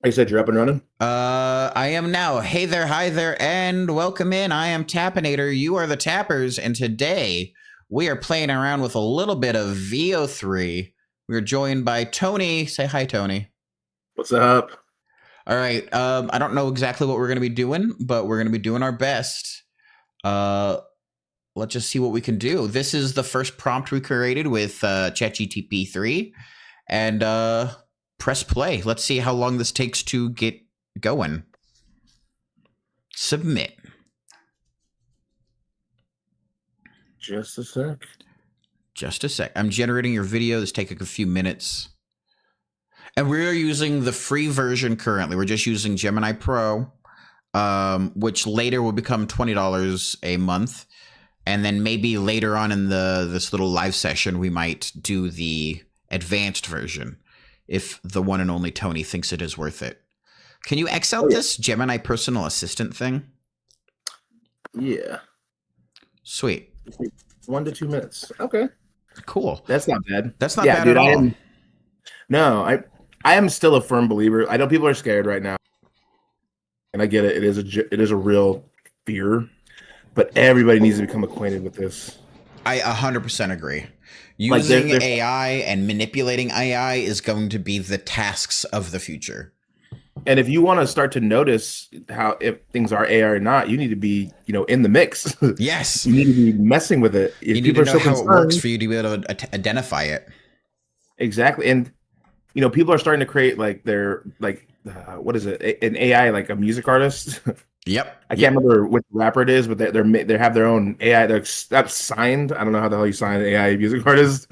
I said you're up and running. I am now. Hey there, hi there, and welcome in. I am Tappinator. You are the Tappers, and today we are playing around with a little bit of VO3. We're joined by Tony. Say hi, Tony. What's up? All right. I don't know exactly what we're going to be doing, but we're going to be doing our best. Uh, let's just see what we can do. This is the first prompt we created with ChatGTP 3, and press play. Let's see how long this takes to get going. Submit. Just a sec. Just a sec. I'm generating your video. This takes a few minutes. And we're using the free version currently. We're just using Gemini Pro, which later will become $20 a month. And then maybe later on in this little live session, we might do the advanced version if the one and only Tony thinks it is worth it. Can you X out this Gemini personal assistant thing? Yeah. Sweet. 1 to 2 minutes. Okay. Cool. That's not bad. That's not bad at all. I am still a firm believer. I know people are scared right now, and I get it. It is a real fear, but everybody needs to become acquainted with this. I 100% agree. Using AI and manipulating AI is going to be the tasks of the future. And if you want to start to notice if things are AI or not, you need to be, in the mix. Yes. You need to be messing with it. If you need to know how it works for you to be able to identify it. Exactly. And, people are starting to create what is it? An AI, like a music artist. Yep. I can't remember which rapper it is, but they have their own AI. That's signed. I don't know how the hell you sign an AI music artist.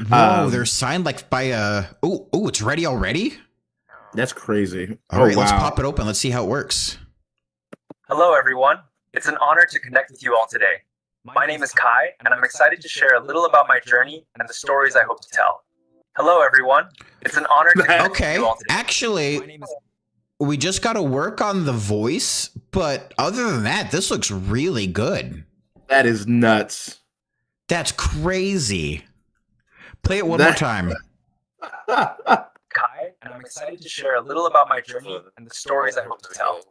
Whoa, they're signed like by a. Oh, it's ready already. That's crazy. All right, let's pop it open. Let's see how it works. Hello, everyone. It's an honor to connect with you all today. My name is Kai, and I'm excited to share a little about my journey and the stories I hope to tell. Hello, everyone. It's an honor to connect with you all today. Actually, we just got to work on the voice, but other than that, this looks really good. That is nuts. That's crazy. Play it one more time. Kai, and I'm excited to share a little about my journey and the stories I hope to tell.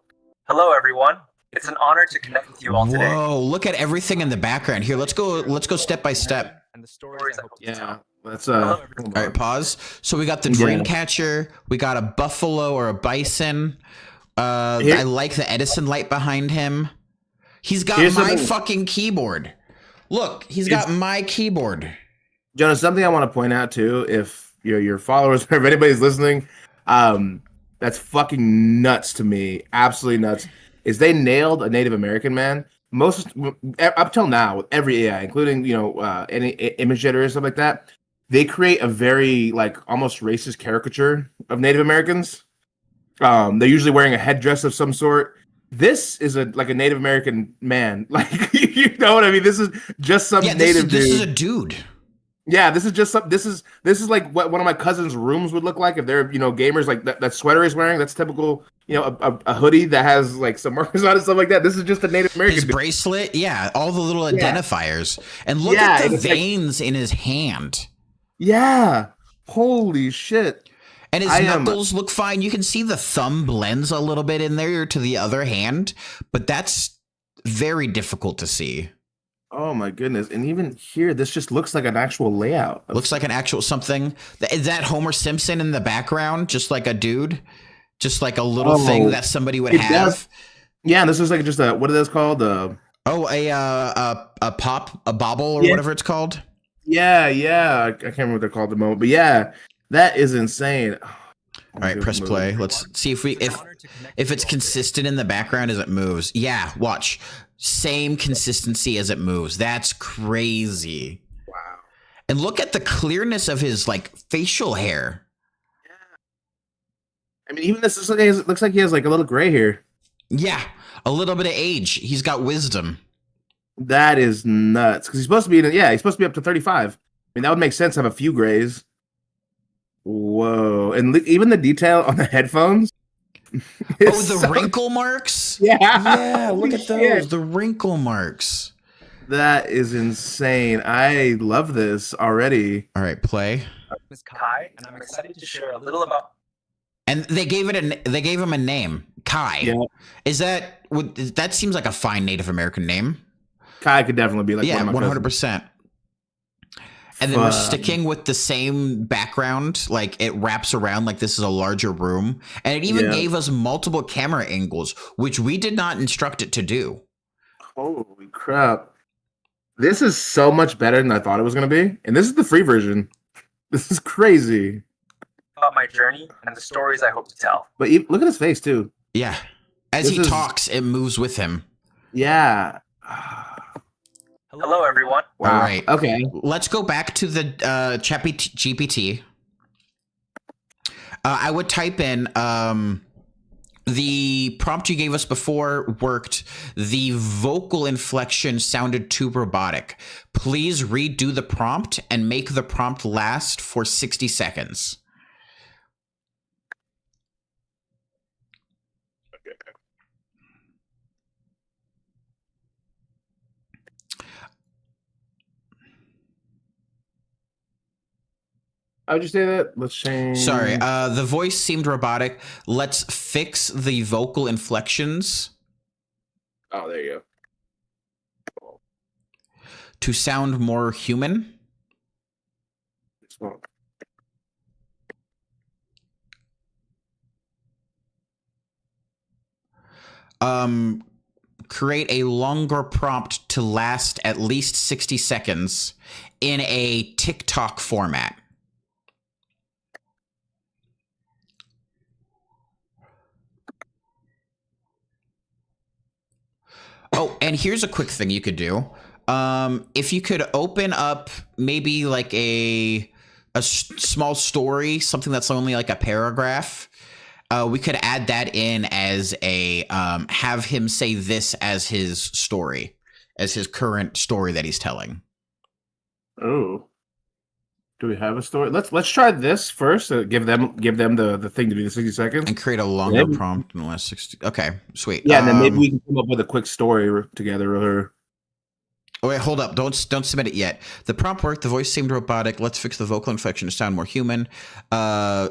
Hello, everyone. It's an honor to connect with you all today. Whoa, look at everything in the background. Here, let's go step by step. And the stories I hope to tell. Let's all right, pause. So we got the dream catcher, we got a buffalo or a bison. I like the Edison light behind him. He's got my fucking keyboard. Look, he's got my keyboard. Jonas, something I want to point out too, if your followers or if anybody's listening, that's fucking nuts to me. Absolutely nuts. Is they nailed a Native American man. Most up till now with every AI, including any image generator or stuff like that, they create a very almost racist caricature of Native Americans. They're usually wearing a headdress of some sort. This is a Native American man. You know what I mean? This is just some native dude. This is a dude. Yeah, this is just some. This is like what one of my cousin's rooms would look like if they're gamers. Like that sweater he's wearing. That's typical. A hoodie that has some markers on it, stuff like that. This is just a Native American. His bracelet, yeah, all the little identifiers, and look at the veins in his hand. Yeah, holy shit. And his knuckles look fine. You can see the thumb blends a little bit in there to the other hand, but that's very difficult to see. Oh my goodness. And even here, this just looks like an actual layout. Looks like an actual something. Is that Homer Simpson in the background? Just like a dude? Just like a little thing that somebody would have? Does. Yeah, this is like just a, what are those called? A bobble or whatever it's called. Yeah. I can't remember what they're called at the moment, but yeah, that is insane. All right, press play. Let's see if it's consistent in the background as it moves. Yeah, watch. Same consistency as it moves. That's crazy. Wow. And look at the clearness of his facial hair. Yeah. I mean, even this looks like he has a little gray hair. Yeah, a little bit of age. He's got wisdom. That is nuts. Because he's supposed to be he's supposed to be up to 35. I mean, that would make sense to have a few grays. Whoa. And even the detail on the headphones. The wrinkle marks? Yeah, look at those. The wrinkle marks. That is insane. I love this already. All right, play. Kai, and I'm excited to share a little about. And they gave him a name, Kai. Yeah. That seems like a fine Native American name. Kai could definitely be like Yeah, one of my 100%. And then we're sticking with the same background, like it wraps around like this is a larger room. And it even gave us multiple camera angles, which we did not instruct it to do. Holy crap. This is so much better than I thought it was going to be. And this is the free version. This is crazy. About my journey and the stories I hope to tell. But look at his face, too. Yeah. As he talks, it moves with him. Yeah. Hello, everyone. Wow. All right. Okay. Let's go back to the GPT. I would type in the prompt you gave us before worked. The vocal inflection sounded too robotic. Please redo the prompt and make the prompt last for 60 seconds. How'd you say that? Let's change. Sorry, the voice seemed robotic. Let's fix the vocal inflections. Oh, there you go. To sound more human. Create a longer prompt to last at least 60 seconds in a TikTok format. Oh, and here's a quick thing you could do. If you could open up maybe like a small story, something that's only like a paragraph, we could add that in as a have him say this as his story, as his current story that he's telling. Oh, do we have a story? Let's try this first. Give them the thing to do the 60 seconds and create a longer prompt in the last 60. Okay, sweet. Yeah, and then maybe we can come up with a quick story together. Or oh wait, hold up! Don't submit it yet. The prompt worked. The voice seemed robotic. Let's fix the vocal inflection to sound more human. I'll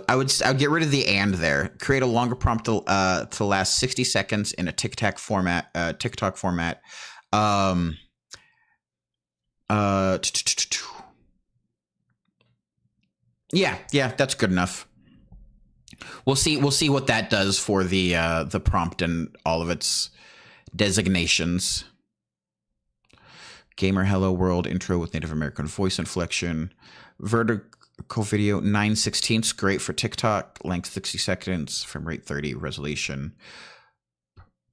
get rid of the and there. Create a longer prompt to last 60 seconds in a TikTok format. Yeah, that's good enough. We'll see what that does for the prompt and all of its designations. Gamer Hello World intro with Native American voice inflection. Vertical video 9/16, great for TikTok. Length 60 seconds. Frame rate 30. Resolution.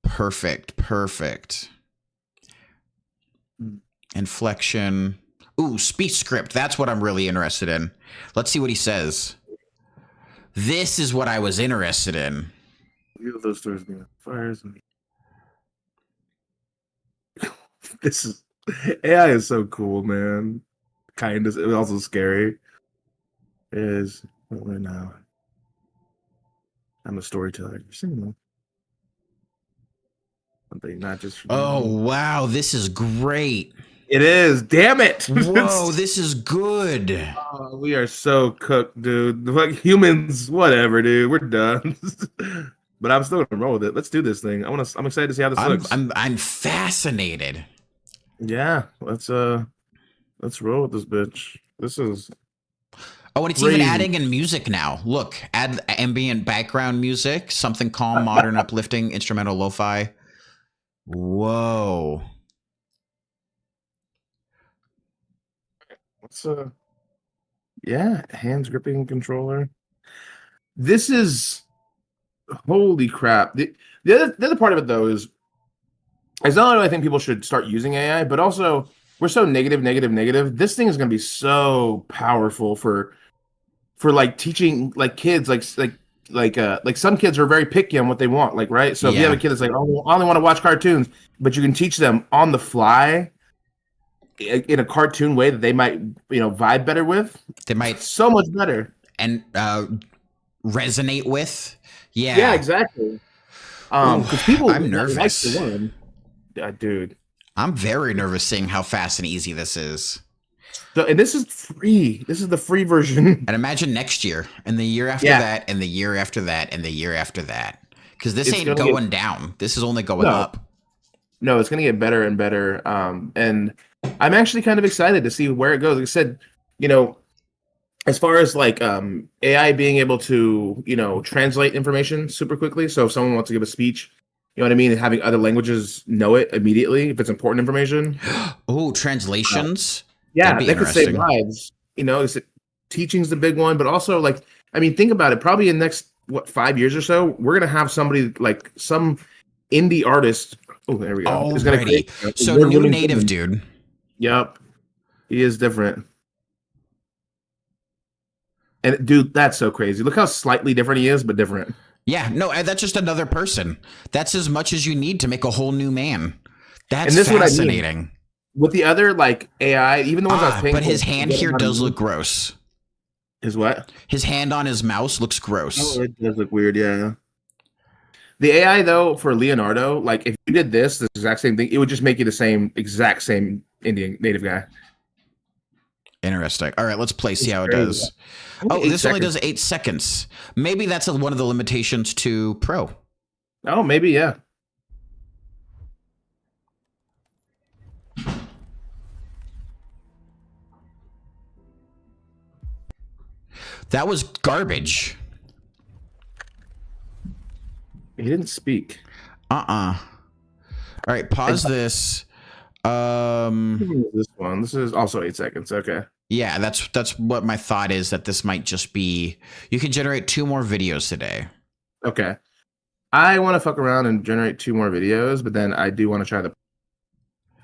Perfect. Inflection. Ooh, speech script. That's what I'm really interested in. Let's see what he says. This is what I was interested in. Those stories being fires. This is AI is so cool, man. Kind of, also scary. Is right now. I'm a storyteller. Not just. Oh wow, this is great. It is. Damn it! Whoa, this is good. Oh, we are so cooked, dude. Like humans, whatever, dude. We're done. But I'm still gonna roll with it. Let's do this thing. I'm excited to see how this looks. I'm fascinated. Yeah, let's roll with this bitch. This is. Oh, and it's even adding in music now. Look, add ambient background music, something calm, modern, uplifting, instrumental, lo-fi. Whoa. What's yeah, hands gripping controller. This is holy crap. The other part of it though is not only do I think people should start using AI, but also we're so negative. This thing is going to be so powerful for like teaching like kids, like some kids are very picky on what they want, like, right? So if you have a kid that's like, oh, I only want to watch cartoons, but you can teach them on the fly in a cartoon way that they might, vibe better with. They might so much better and resonate with. Yeah, exactly. Because people, I'm nervous. Dude, I'm very nervous seeing how fast and easy this is. So, and this is free. This is the free version. And imagine next year, and the year after that, and the year after that, and the year after that. Because this ain't going down. This is only going up. No, it's going to get better and better. And I'm actually kind of excited to see where it goes. Like I said, you know, as far as like AI being able to, you know, translate information super quickly. So if someone wants to give a speech, you know what I mean, and having other languages know it immediately if it's important information. Oh, translations. Yeah, that could save lives. You know, teaching's the big one, but also like, I mean, think about it. Probably in the next 5 years or so, we're gonna have somebody like some indie artist. Oh, there we go. Oh, ready. So new native dude. Yep, he is different. And dude, that's so crazy. Look how slightly different he is, but different. Yeah, no, that's just another person. That's as much as you need to make a whole new man. That's fascinating. What I mean. With the other like AI, even the ones I was paying but his hand here does look gross. His what? His hand on his mouse looks gross. Oh, it does look weird, yeah. The AI though for Leonardo, like if you did this exact same thing, it would just make you the exact same Indian native guy. Interesting. All right, let's play. See how it does. Oh, this only does 8 seconds. Maybe that's one of the limitations to Pro. Oh, maybe, yeah. That was garbage. He didn't speak. All right, pause this. This one. This is also 8 seconds. Okay. Yeah, that's what my thought is, that this might just be. You can generate 2 more videos today. Okay. I want to fuck around and generate 2 more videos, but then I do want to try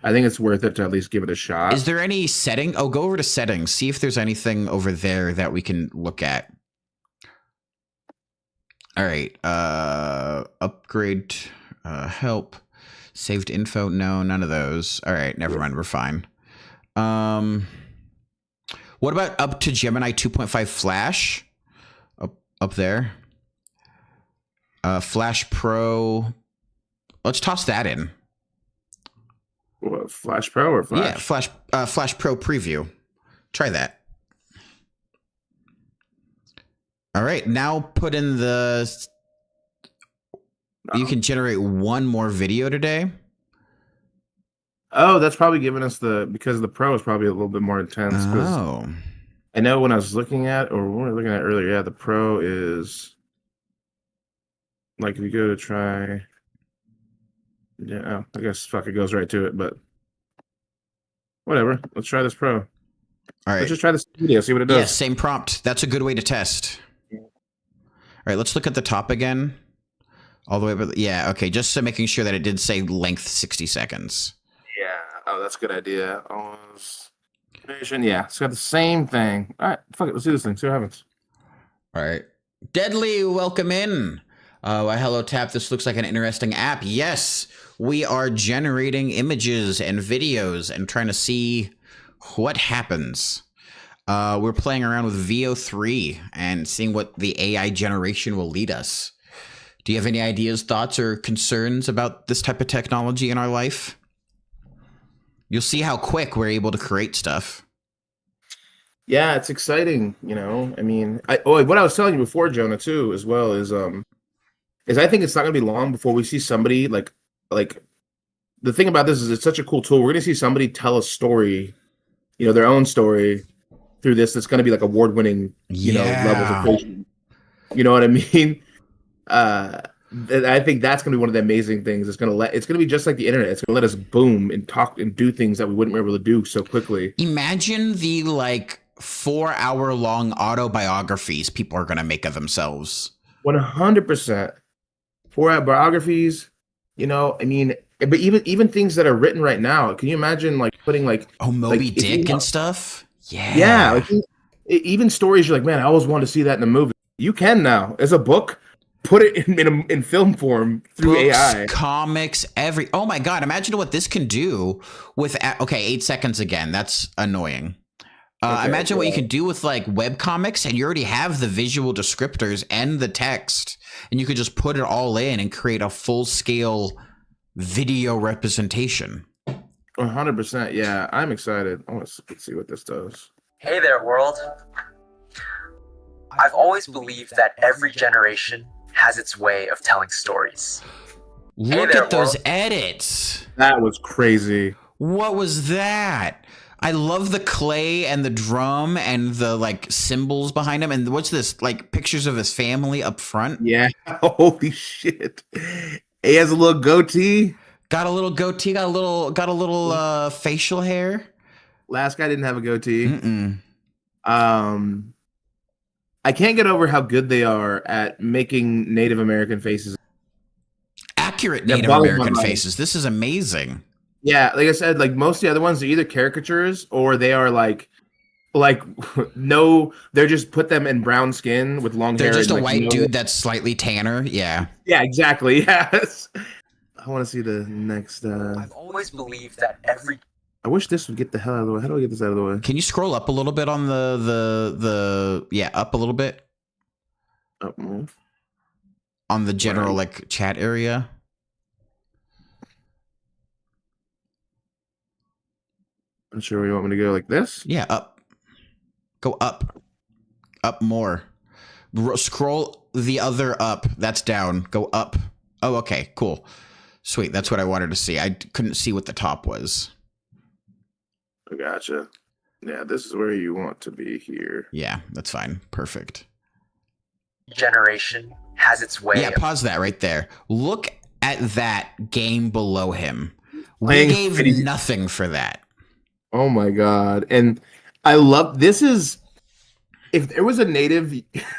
I think it's worth it to at least give it a shot. Is there any setting? Oh, go over to settings. See if there's anything over there that we can look at. All right. Upgrade. Help. Saved info. No, none of those. All right. Never mind. We're fine. What about up to Gemini 2.5 Flash? Up there. Flash Pro. Let's toss that in. What, Flash Pro or Flash? Yeah, Flash Pro preview. Try that. All right, now put in the. You can generate 1 more video today. Oh, that's probably giving us because the Pro is probably a little bit more intense. Oh. I know when I was looking at, or when we were looking at earlier, yeah, the Pro is like if you go to try. Yeah, I guess fuck it goes right to it, but whatever. Let's try this Pro. All right. Let's just try this video, see what it does. Yeah, same prompt. That's a good way to test. All right, let's look at the top again. All the way, but yeah, okay, just so making sure that it did say length 60 seconds. Yeah. Oh, that's a good idea. Yeah, it's got the same thing. All right, fuck it. Let's do this thing. See what happens. All right. Deadly, welcome in. Hello, Tap. This looks like an interesting app. Yes, we are generating images and videos and trying to see what happens. We're playing around with VEO 3 and seeing what the AI generation will lead us. Do you have any ideas, thoughts, or concerns about this type of technology in our life? You'll see how quick we're able to create stuff. Yeah, it's exciting. You know, I mean, what I was telling you before, Jonah, too, as well, is I think it's not going to be long before we see somebody like the thing about this is it's such a cool tool. We're going to see somebody tell a story, you know, their own story through this. That's going to be like award-winning, you know, levels of creation. You know what I mean? I think that's going to be one of the amazing things. It's going to be just like the internet. It's going to let us boom and talk and do things that we wouldn't be able to do so quickly. Imagine the 4-hour-long autobiographies people are going to make of themselves. 100%. 4-hour biographies, you know, I mean, but even things that are written right now, can you imagine putting Moby Dick and stuff? Yeah. Yeah. Even stories you're like, man, I always wanted to see that in a movie. You can now. As a book, put it in film form through Books, AI. Comics, oh my God, imagine what this can do with, 8 seconds again. That's annoying. Imagine what you could do with web comics, and you already have the visual descriptors and the text, and you could just put it all in and create a full scale video representation. 100%. Yeah, I'm excited. Let's see what this does. Hey there, world. I've always believed that every generation has its way of telling stories. Look there, at those world. edits. That was crazy. What was that? I love the clay and the drum and the like symbols behind him. And what's this? Like pictures of his family up front? Yeah. Holy shit. He has a little goatee. Got a little goatee, got a little facial hair. Last guy didn't have a goatee. Mm-mm. I can't get over how good they are at making Native American faces. Accurate Yeah, Native boggles my American mind. faces. This is amazing. Yeah, like I said, like most of the other ones are either caricatures or they are like no, they're just put them in brown skin with long They're hair. just and, a like, white no- dude that's slightly tanner. Yeah. Yeah, exactly. Yes. I want to see the next. I've always believed that every I wish this would get the hell out of the way. How do I get this out of the way? Can you scroll up a little bit on the yeah, up a little bit Up more. on the general like chat area? I'm sure you want me to go like this. Yeah, up. Go up. Up more. Scroll the other up. That's down. Go up. Oh, okay. Cool. Sweet. That's what I wanted to see. I couldn't see what the top was. I gotcha. Yeah, this is where you want to be here. Yeah, that's fine. Perfect. generation has its way. Yeah, pause that right there. Look at that game below him. We Playing gave video- nothing for that. Oh my god. And I love this is if there was a native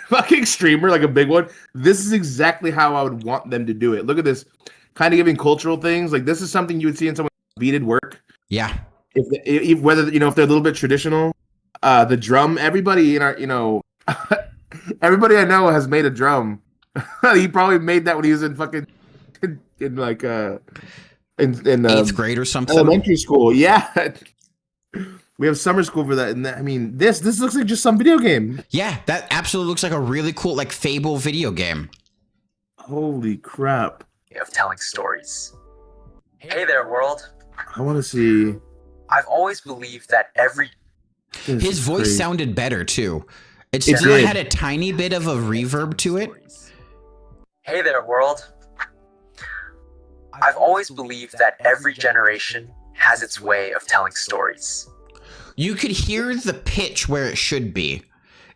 fucking streamer, like a big one, this is exactly how I would want them to do it. Look at this, kind of giving cultural things. Like this is something you would see in someone's beaded work. Yeah. If whether if they're a little bit traditional, the drum. Everybody in our everybody I know has made a drum. He probably made that when he was in fucking in like in Eighth grade or something. elementary school. Yeah. We have summer school for that, and I mean, this looks like just some video game. Yeah, that absolutely looks like a really cool, like Fable video game. Holy crap! Of telling stories. Hey there, world. I want to see. I've always believed that His voice sounded better too. It It still did. had a tiny bit of a reverb to it. Hey there, world. I've always believed that every generation has its way of telling stories. You could hear the pitch where it should be.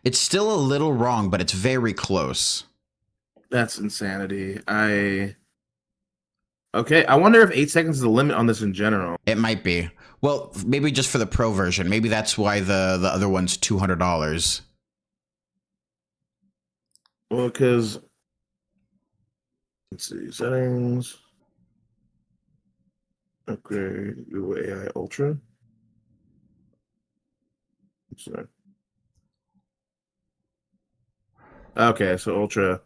It's still a little wrong, but it's very close. That's insanity. Okay, I wonder if 8 seconds is the limit on this in general. It might be. Well, maybe just for the pro version. Maybe that's why the other one's $200. Well, because let's see settings. Upgrade Google AI Ultra. Sorry. Okay, so Ultra.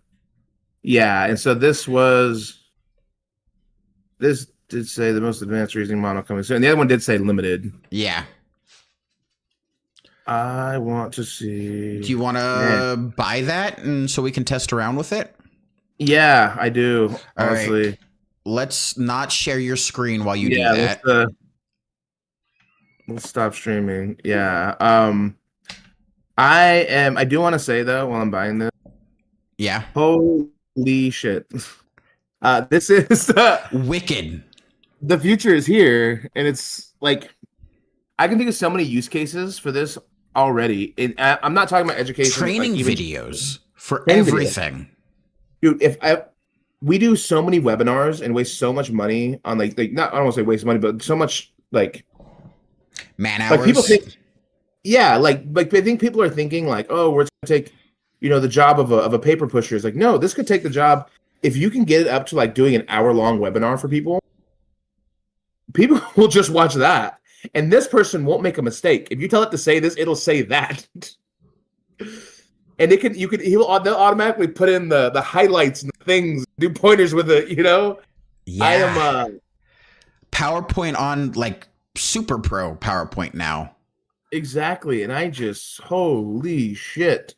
Yeah, and so this did say the most advanced reasoning model coming soon. And the other one did say limited. Yeah. I want to see. Do you want to buy that and so we can test around with it? Yeah, I do. All right. Honestly. Let's not share your screen while you do Yeah, that. let's stop streaming. Yeah. I do want to say though, while I'm buying this, Yeah. holy shit. This is Wicked. the future is here, and it's like I can think of so many use cases for this already. And I'm not talking about education, Training like, even- videos for Training videos. everything. Dude. We do so many webinars and waste so much money on like not I don't want to say waste money, but so much like Man hours. like people think, yeah, like I think people are thinking like, oh, we're gonna take the job of a paper pusher. It's like, no, this could take the job if you can get it up to like doing an hour-long webinar for people. People will just watch that, and this person won't make a mistake. If you tell it to say this, it'll say that. And they'll automatically put in the highlights and the things, do pointers with it, Yeah. I am PowerPoint on like Super Pro PowerPoint now. exactly, and I just holy shit.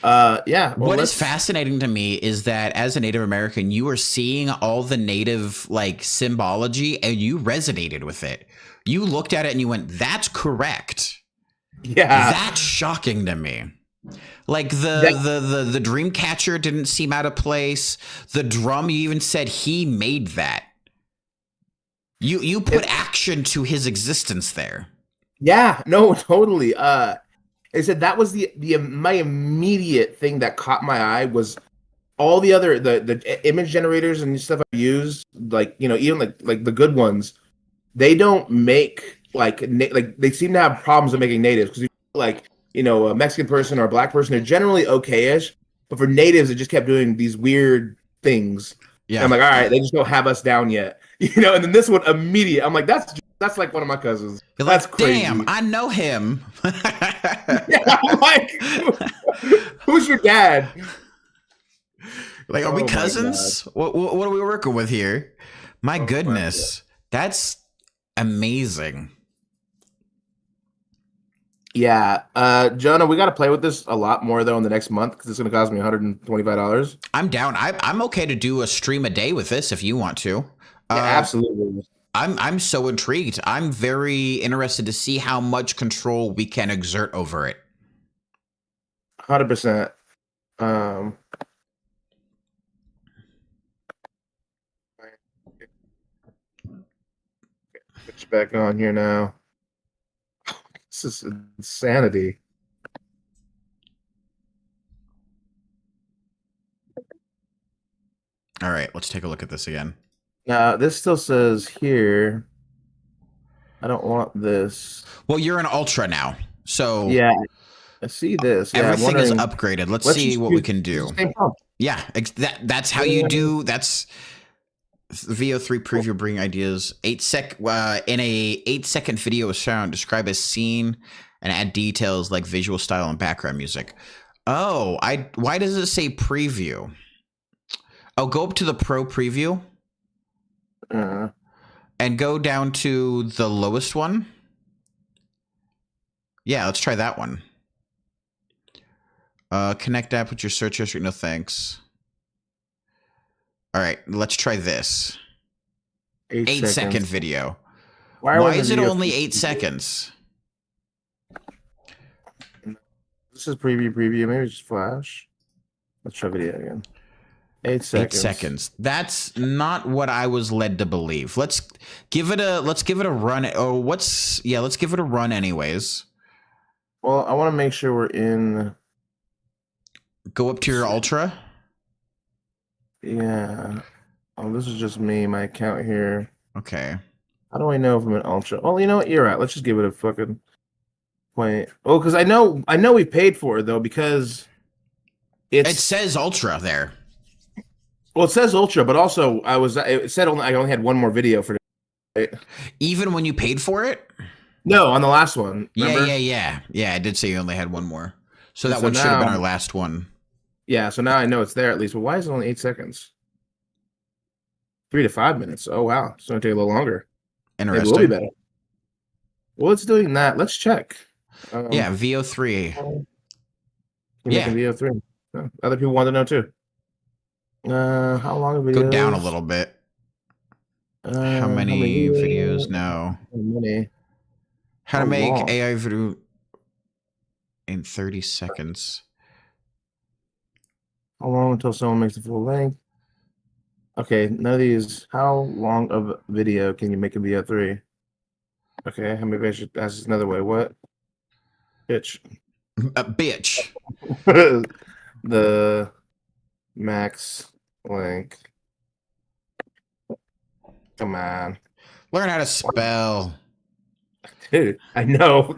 Yeah. Well, What is fascinating to me is that as a Native American, you are seeing all the native like symbology and you resonated with it. You looked at it and you went, "That's correct." Yeah. That's shocking to me. Like Yeah. the dream catcher didn't seem out of place. The drum, you even said he made that. You put action to his existence there. Yeah, no, totally. I said that was the my immediate thing that caught my eye was all the other the image generators and stuff I've used, like even like the good ones, they don't make like they seem to have problems with making natives because like a Mexican person or a black person, they're generally okay-ish, but for natives it just kept doing these weird things. Yeah, and I'm like, all right, they just don't have us down yet, And then this one immediate, I'm like, that's like one of my cousins. you're That's like, crazy. damn, I know him. Yeah, I'm like, who's your dad? Like, are we Oh my cousins? What are we working with here? My my goodness, that's amazing. Yeah, Jonah, we got to play with this a lot more though in the next month because it's going to cost me $125. I'm down. I'm okay to do a stream a day with this if you want to. Yeah, absolutely. I'm so intrigued. I'm very interested to see how much control we can exert over it. 100%. Put you back on here now. This is insanity. All right, let's take a look at this again. Now, this still says here, I don't want this. Well, you're an ultra now, so Yeah, I see this. Yeah, everything is upgraded. Let's see just what we can do. Yeah, that's how you do. That's VO3 preview. Bring ideas. In a 8-second video of sound, describe a scene and add details like visual style and background music. Oh, why does it say preview? Oh, go up to the pro preview and go down to the lowest one. Yeah, let's try that one. Connect app with your search history. No thanks. All right, let's try this. 8-second video. Why is it only 8 seconds? This is preview. Maybe it's just flash. Let's try video again. 8 seconds. 8 seconds. That's not what I was led to believe. Let's give it a run. Oh, let's give it a run anyways. Well, I want to make sure we're in. Go up to your ultra. Yeah. Oh, this is just me, my account here. Okay. How do I know if I'm an ultra? Well, you know what? You're right. Let's just give it a fucking point. Oh, because I know we paid for it though because it says ultra there. Well, it says ultra, but also it said I only had one more video for it. Even when you paid for it? No, on the last one. Remember? Yeah. I did say you only had one more. So that one should have been our last one. Yeah, so now I know it's there at least. But why is it only 8 seconds? 3 to 5 minutes. Oh wow, it's gonna take a little longer. Interesting. It will be better. Well, it's doing that. Let's check. Yeah, VO3. Yeah, VO3. Other people want to know too. How long a video? Go down a little bit. How many videos? No. How to make AI video in 30 seconds. How long until someone makes the full length? Okay, none of these. How long of a video can you make in VO3? Okay, maybe I should ask this another way. What? Bitch. Bitch. The max length. Come on. Learn how to spell. Dude, I know.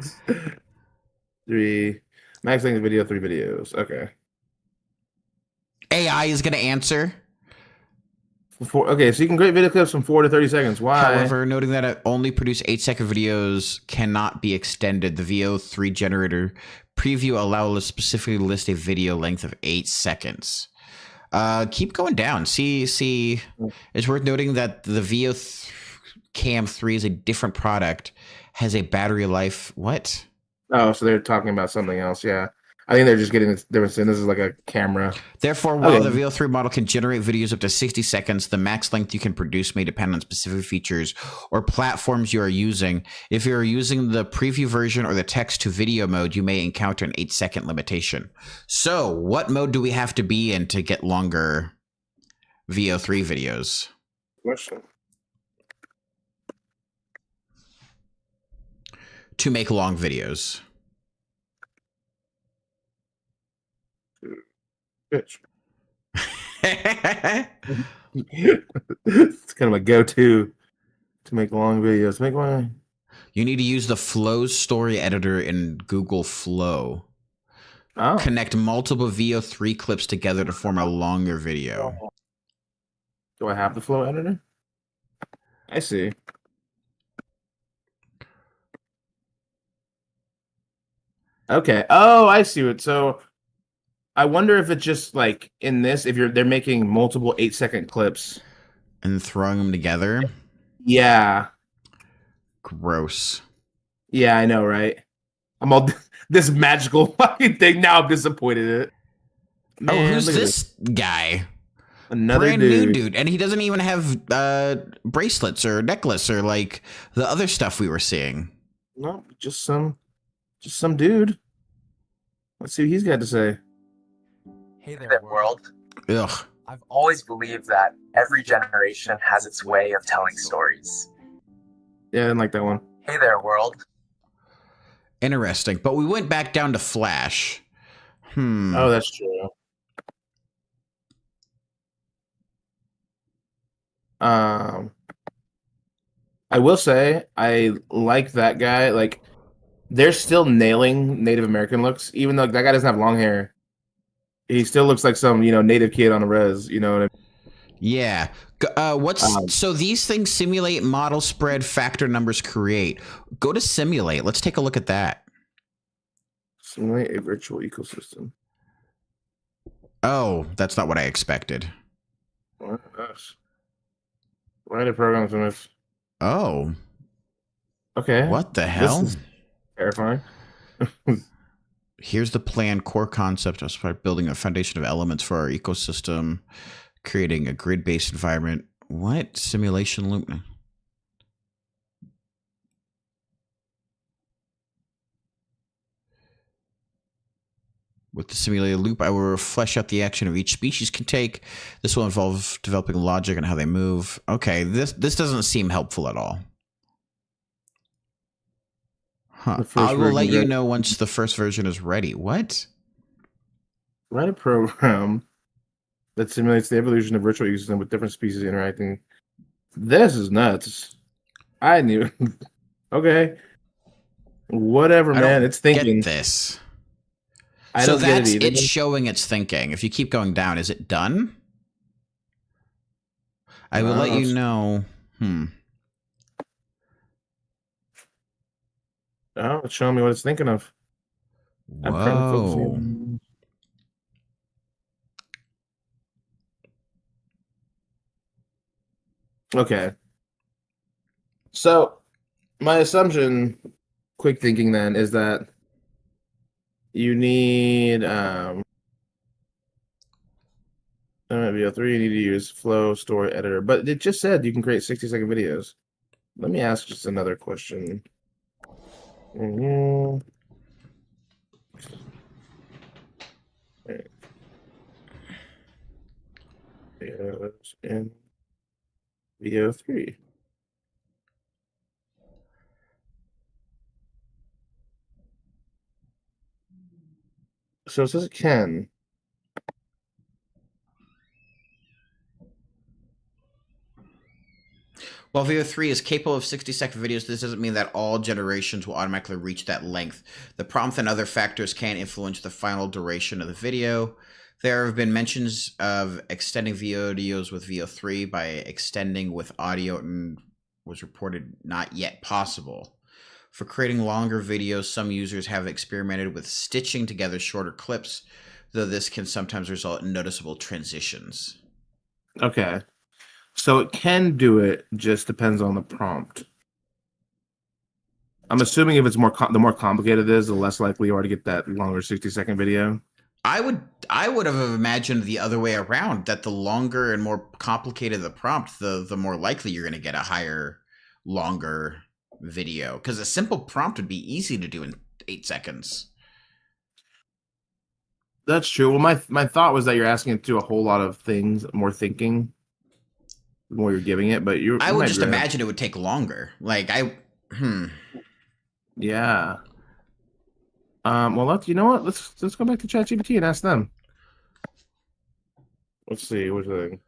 3 max length video, 3 videos. Okay. AI is going to answer. Okay, so you can create video clips from 4 to 30 seconds. Why? However, noting that it only produce 8-second videos cannot be extended. The VO3 generator preview allows us specifically list a video length of 8 seconds. Keep going down. See, it's worth noting that the VO Cam 3 is a different product, has a battery life. What? Oh, so they're talking about something else. Yeah. I think they're just getting this. They were saying this is like a camera. Therefore, while Okay. the VEO3 model can generate videos up to 60 seconds, the max length you can produce may depend on specific features or platforms you are using. If you are using the preview version or the text to video mode, you may encounter an 8-second limitation. So, what mode do we have to be in to get longer VEO3 videos? Question. To make long videos. Bitch. It's kind of a go-to to make long videos. Make one. You need to use the Flow story editor in Google Flow. Oh. Connect multiple VEO3 clips together to form a longer video. Do I have the Flow editor? I see. Okay. Oh, I see it. So I wonder if it's just like in this, if they're making multiple 8-second clips and throwing them together. Yeah. Gross. Yeah, I know, right? I'm all this magical fucking thing. Now I'm disappointed in it. Man, who's look at this guy? Another Brand dude. new dude, and he doesn't even have bracelets or necklace or like the other stuff we were seeing. No, just some dude. Let's see what he's got to say. Hey there, world. Ugh. I've always believed that every generation has its way of telling stories. Yeah, I didn't like that one. Hey there, world. Interesting, but we went back down to Flash. Oh, that's true. I will say I like that guy. Like, they're still nailing Native American looks, even though that guy doesn't have long hair. He still looks like some, native kid on a res. You know what I mean? Yeah. So these things simulate, model, spread, factor, numbers, create. Go to simulate. Let's take a look at that. Simulate a virtual ecosystem. Oh, that's not what I expected. What? Gosh. Write a program from this. Oh. Okay. What the hell? This is terrifying. Here's the plan, core concept. I'll start building a foundation of elements for our ecosystem, creating a grid-based environment. What? Simulation loop? With the simulated loop, I will flesh out the action of each species can take. This will involve developing logic and how they move. Okay, this doesn't seem helpful at all. Huh. I will let you know once the first version is ready. What? Write a program that simulates the evolution of virtual ecosystem with different species interacting. This is nuts. I knew. Okay. Whatever, man. It's thinking. Get this. I so don't get that's it either. it's showing it's thinking. If you keep going down, is it done? I will let you know. Oh, it's showing me what it's thinking of. Whoa. Okay. So, my assumption, quick thinking then, is that you need VEO3, you need to use Flow Story Editor. But it just said you can create 60-second videos. Let me ask just another question. In VEO3. So it says it can. While VEO3 is capable of 60-second videos, this doesn't mean that all generations will automatically reach that length. The prompt and other factors can influence the final duration of the video. There have been mentions of extending videos with VEO3 by extending with audio and was reported not yet possible. For creating longer videos, some users have experimented with stitching together shorter clips, though this can sometimes result in noticeable transitions. Okay. So it can do it, just depends on the prompt. I'm assuming if it's the more complicated it is, the less likely you are to get that longer 60-second video. I would have imagined the other way around, that the longer and more complicated the prompt, the more likely you're going to get a higher, longer video. Because a simple prompt would be easy to do in 8 seconds. That's true. Well, my thought was that you're asking it to do a whole lot of things, more thinking, the more you're giving it. But I would just imagine it would take longer. Like Yeah. Well, you know what? Let's go back to ChatGPT and ask them. Let's see. What's the thing?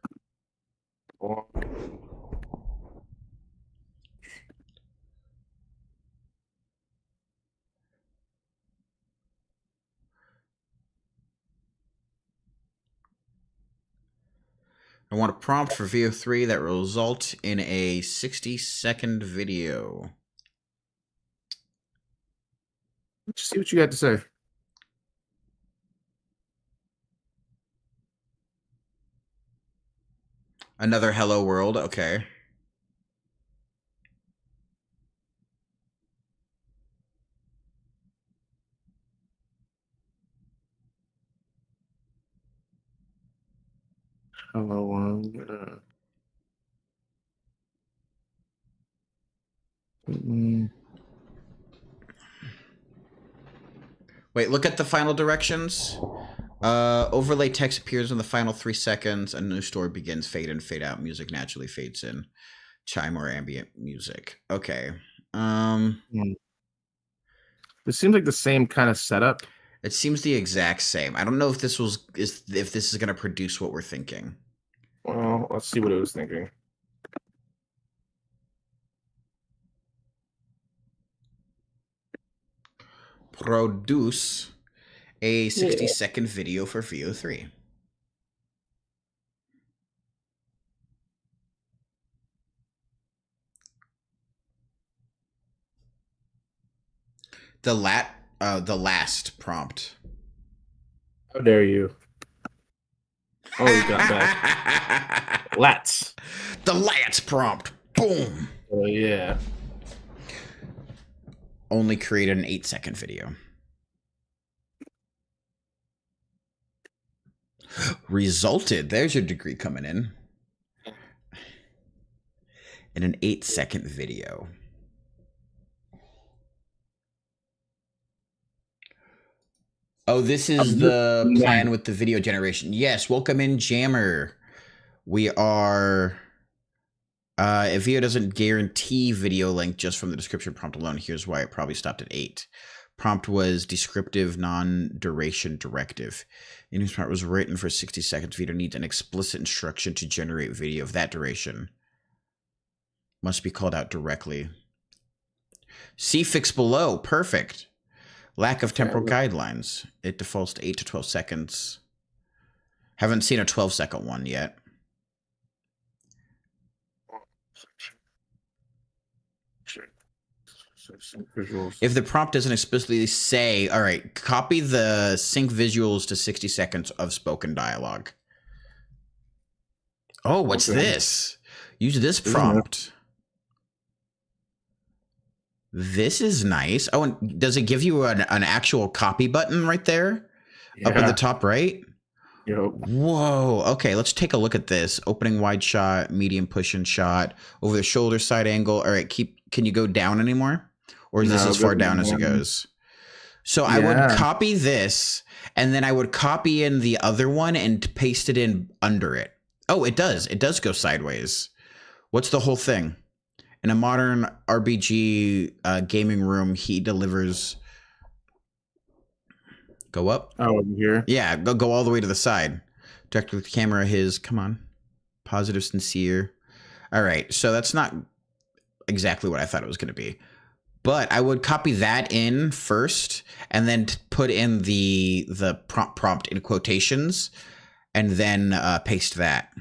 I want a prompt for VEO3 that will result in a 60-second video. Let's see what you got to say. Another hello world, okay. Hello world. Wait, look at the final directions. Overlay text appears in the final 3 seconds. A new story begins. Fade in, fade out. Music naturally fades in. Chime or ambient music. Okay. This seems like the same kind of setup. It seems the exact same. I don't know if this is going to produce what we're thinking. Well, let's see what it was thinking. Produce a 60-second video for VEO3. The last prompt. How dare you? Oh, you got back. Lats. The lats prompt. Boom. Oh, yeah. Only created an 8-second video. Resulted. There's your degree coming in. In an 8-second video. Oh, this is the plan with the video generation. Yes, welcome in, Jammer. We are... if VEO doesn't guarantee video length just from the description prompt alone, here's why it probably stopped at 8. Prompt was descriptive, non-duration directive. In whose part was written for 60 seconds. VEO needs an explicit instruction to generate video of that duration. Must be called out directly. See fix below. Perfect. Lack of temporal guidelines. It defaults to 8 to 12 seconds. Haven't seen a 12-second one yet. If the prompt doesn't explicitly say, all right, copy the sync visuals to 60 seconds of spoken dialogue. Oh, what's this? Use this prompt. This is nice. Oh, and does it give you an actual copy button right there? Yeah. Up in the top right? Yep. Whoa. Okay, let's take a look at this. Opening wide shot, medium push in shot, over the shoulder side angle. All right, can you go down anymore? Or is this as far down as it goes? So I would copy this, and then I would copy in the other one and paste it in under it. Oh, it does. It does go sideways. What's the whole thing? In a modern RBG gaming room, he delivers... Go up? Oh, over here? Yeah, go all the way to the side. Direct with the camera, come on. Positive, sincere. All right, so that's not exactly what I thought it was going to be. But I would copy that in first, and then put in the prompt in quotations, and then paste that.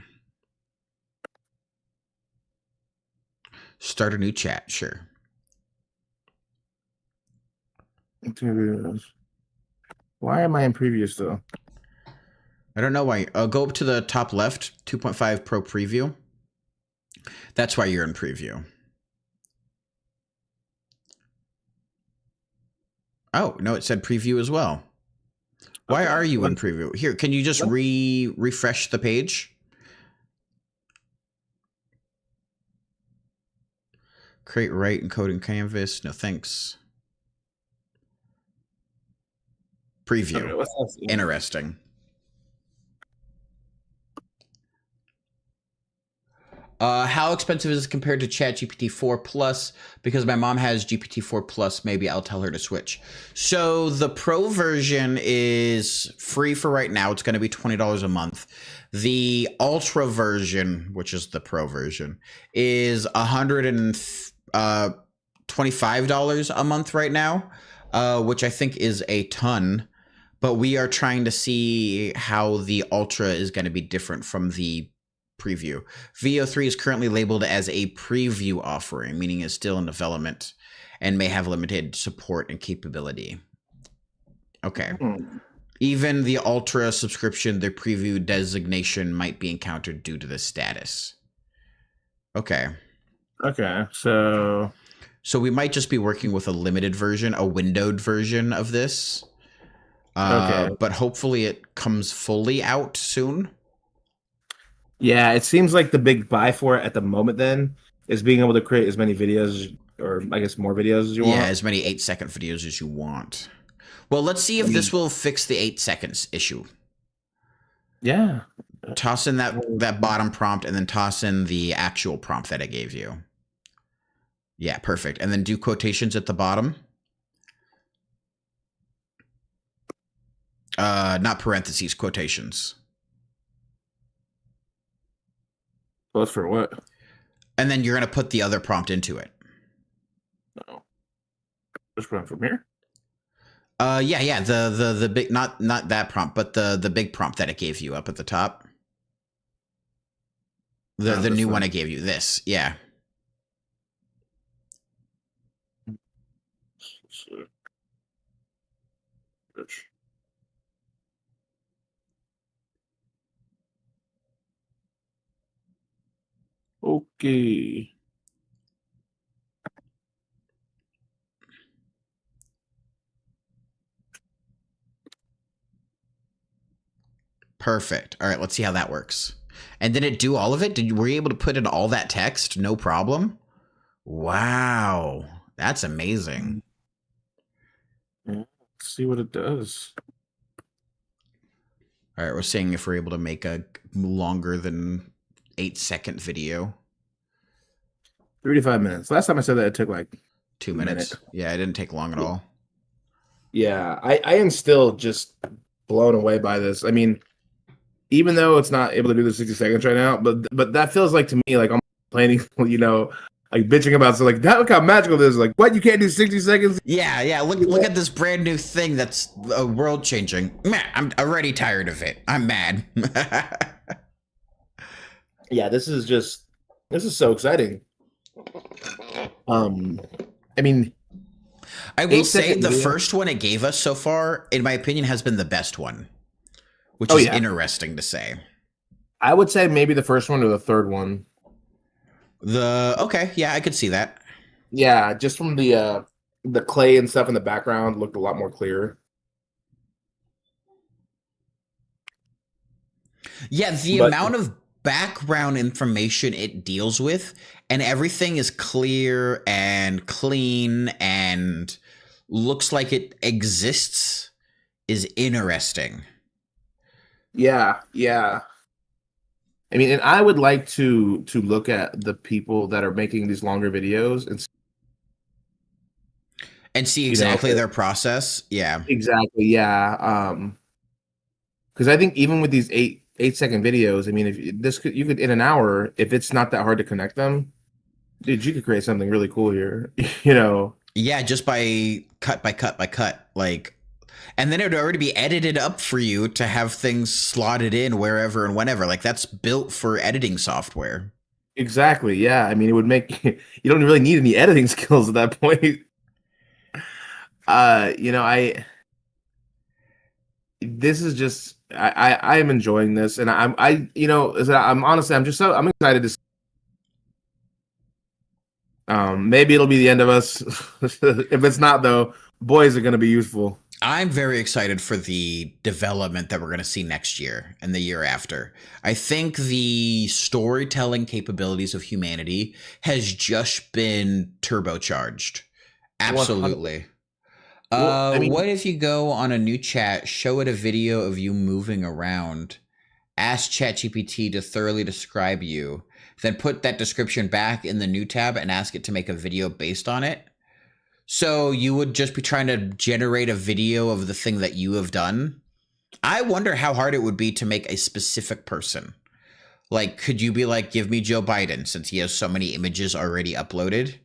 Start a new chat, sure. Why am I in previews though? I don't know why. Go up to the top left, 2.5 Pro Preview. That's why you're in preview. Oh, no, it said preview as well. Why Okay. are you in preview? Here, can you just refresh the page? Create, write, and code in Canvas. No, thanks. Preview. Okay, what's that? Interesting. How expensive is it compared to ChatGPT 4 Plus? Because my mom has GPT 4 Plus, maybe I'll tell her to switch. So the Pro version is free for right now. It's going to be $20 a month. The Ultra version, which is the Pro version, is $125 a month right now, which I think is a ton. But we are trying to see how the Ultra is going to be different from the preview. VEO3 is currently labeled as a preview offering, meaning it's still in development and may have limited support and capability. Okay. Even the Ultra subscription, the preview designation might be encountered due to this status. Okay. Okay, so we might just be working with a limited version, a windowed version of this. Okay. But hopefully it comes fully out soon. Yeah, it seems like the big buy for it at the moment then is being able to create as many videos, or I guess more videos as you want. Yeah, as many 8-second videos as you want. Well, let's see if this will fix the 8 seconds issue. Yeah. Toss in that bottom prompt and then toss in the actual prompt that I gave you. Yeah, perfect. And then do quotations at the bottom. Not parentheses, quotations. Well, for what? And then you're going to put the other prompt into it. No. Just run from here? Yeah. The big, not that prompt, but the big prompt that it gave you up at the top. The new one I gave you. This, yeah. Okay. Perfect. All right, let's see how that works. And did it do all of it? Were you able to put in all that text? No problem? Wow. That's amazing. Let's see what it does. All right, we're seeing if we're able to make a longer than 8-second video. 3 to 5 minutes. Last time I said that, it took like 2 minutes. Yeah, it didn't take long at all. Yeah, I am still just blown away by this. I mean, even though it's not able to do the 60 seconds right now, but that feels like to me like I'm complaining, like bitching about so like that. Look how magical this is. Like, what, you can't do 60 seconds? Yeah. Look at this brand new thing that's world changing. Man, I'm already tired of it. I'm mad. Yeah, this is so exciting. I mean, I will say the first one it gave us so far, in my opinion, has been the best one, which is interesting to say. I would say maybe the first one or the third one. Okay, yeah, I could see that. Yeah, just from the clay and stuff in the background looked a lot more clear. Yeah, the amount of background information it deals with, and everything is clear and clean and looks like it exists, is interesting. Yeah. I mean, and I would like to look at the people that are making these longer videos and see exactly their process. Yeah, exactly. Yeah, because I think even with these 8-second videos, I mean, if you could in an hour, if it's not that hard to connect them, dude, you could create something really cool here. Yeah, just by cut, like. And then it would already be edited up for you to have things slotted in wherever and whenever. Like, that's built for editing software. Exactly. Yeah. I mean, it would make you don't really need any editing skills at that point. This is just I am enjoying this, and I'm honestly I'm excited to see. Maybe it'll be the end of us. If it's not, though, boy, is it going to be useful. I'm very excited for the development that we're going to see next year and the year after. I think the storytelling capabilities of humanity has just been turbocharged. 100. Absolutely. Well, I mean, What if you go on a new chat, show it a video of you moving around, ask ChatGPT to thoroughly describe you, then put that description back in the new tab and ask it to make a video based on it? So you would just be trying to generate a video of the thing that you have done. I wonder how hard it would be to make a specific person. Like, could you be like, give me Joe Biden since he has so many images already uploaded?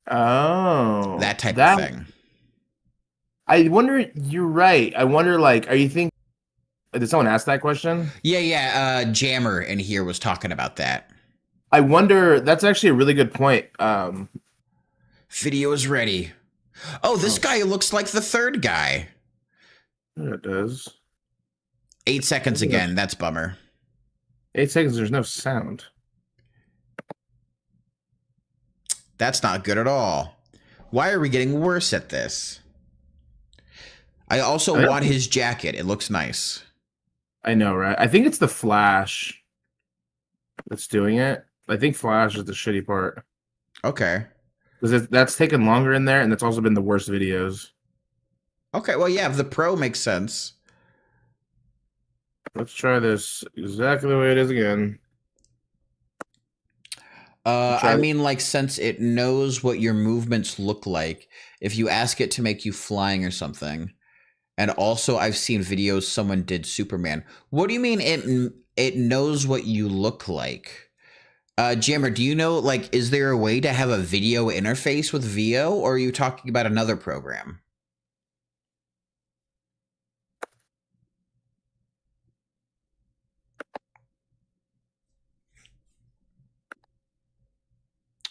oh, That type that of thing. I wonder. You're right. I wonder, like, are you think? Did someone ask that question? Yeah. Jammer in here was talking about that. I wonder. That's actually a really good point. Video is ready. Oh, this guy looks like the third guy. Yeah, it does. 8 seconds again. That's bummer. 8 seconds. There's no sound. That's not good at all. Why are we getting worse at this? I also want his jacket. It looks nice. I know, right? I think it's the flash that's doing it. I think flash is the shitty part. Okay. Because that's taken longer in there, and that's also been the worst videos. Okay, well, yeah, the Pro makes sense. Let's try this exactly the way it is again. I mean, like, since it knows what your movements look like, if you ask it to make you flying or something, and also I've seen videos someone did Superman. What do you mean it knows what you look like? Jammer, do you know, like, is there a way to have a video interface with VEO, or are you talking about another program?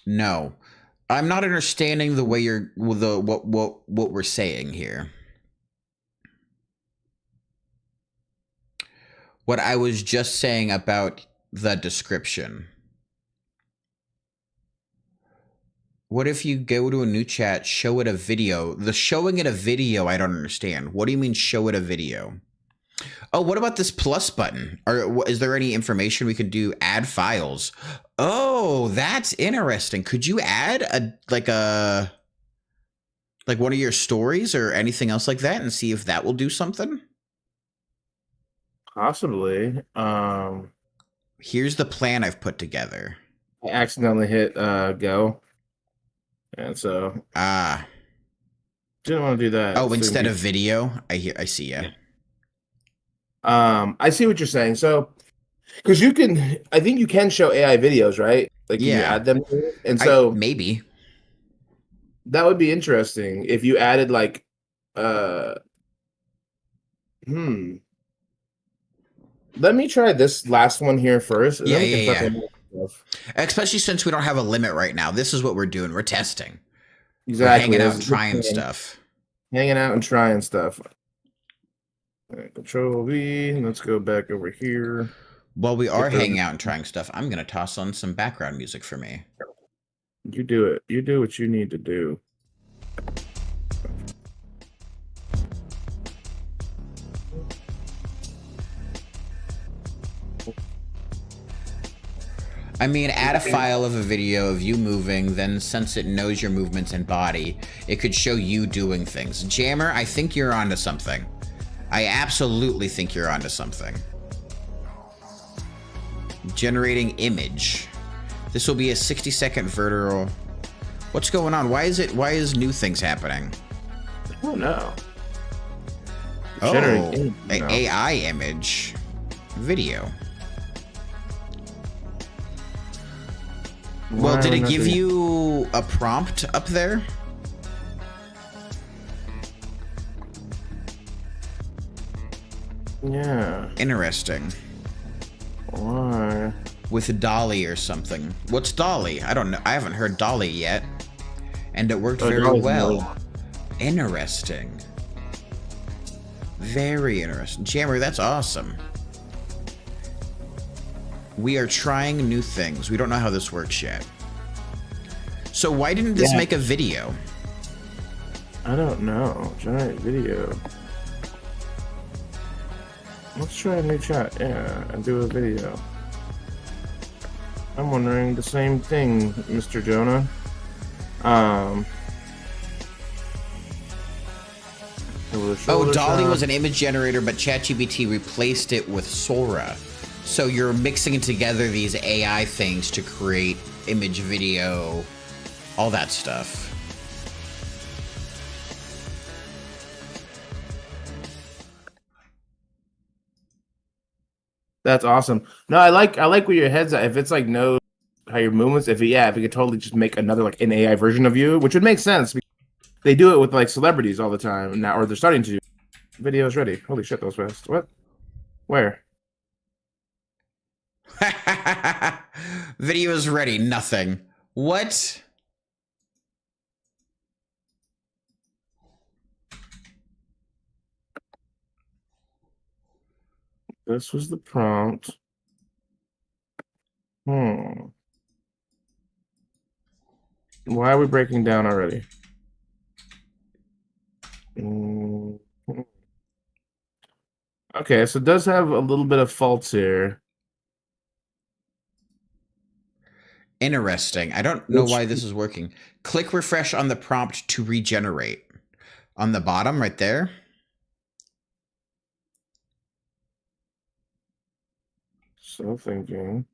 No. I'm not understanding the way you're what we're saying here. What I was just saying about the description. What if you go to a new chat, show it a video? The showing it a video, I don't understand. What do you mean show it a video? Oh, what about this plus button? Or is there any information we could do? Add files. Oh, that's interesting. Could you add like one of your stories or anything else like that and see if that will do something? Possibly. Here's the plan I've put together. I accidentally hit go. And so didn't want to do that. Oh, instead of video, I see you. I see what you're saying. So, because I think you can show AI videos, right? Like, you add them to it? And so maybe that would be interesting if you added like, Let me try this last one here first. Yeah. Especially since we don't have a limit right now. This is what we're doing. We're testing. Exactly. We're hanging out and trying stuff. Hanging out and trying stuff. Right, Control V. Let's go back over here. While we are hanging out and trying stuff, I'm going to toss on some background music for me. You do it. You do what you need to do. I mean, add a file of a video of you moving, then since it knows your movements and body, it could show you doing things. Jammer, I think you're onto something. I absolutely think you're onto something. Generating image. This will be a 60-second vertical. What's going on? Why is new things happening? I don't know. Oh, an AI image. Video. Well, did it give you a prompt up there? Yeah. Interesting. Why? With Dolly or something. What's Dolly? I don't know. I haven't heard Dolly yet. And it worked very well. Interesting. Very interesting. Jammer, that's awesome. We are trying new things. We don't know how this works yet. So why didn't this make a video? I don't know. Generate video. Let's try a new chat. Yeah, and do a video. I'm wondering the same thing, Mr. Jonah. Oh, Dolly was an image generator, but ChatGPT replaced it with Sora. So you're mixing together these AI things to create image, video, all that stuff. That's awesome. No, I like where your head's at. If it's like knows how your movements, if it could totally just make another like an AI version of you, which would make sense. Because they do it with like celebrities all the time now, or they're starting to. Video's ready. Holy shit, that was fast. What? Where? Video is ready. Nothing. What? This was the prompt. Why are we breaking down already? Okay, so it does have a little bit of faults here. Interesting. I don't know why this is working. Click refresh on the prompt to regenerate. On the bottom right there. So thinking.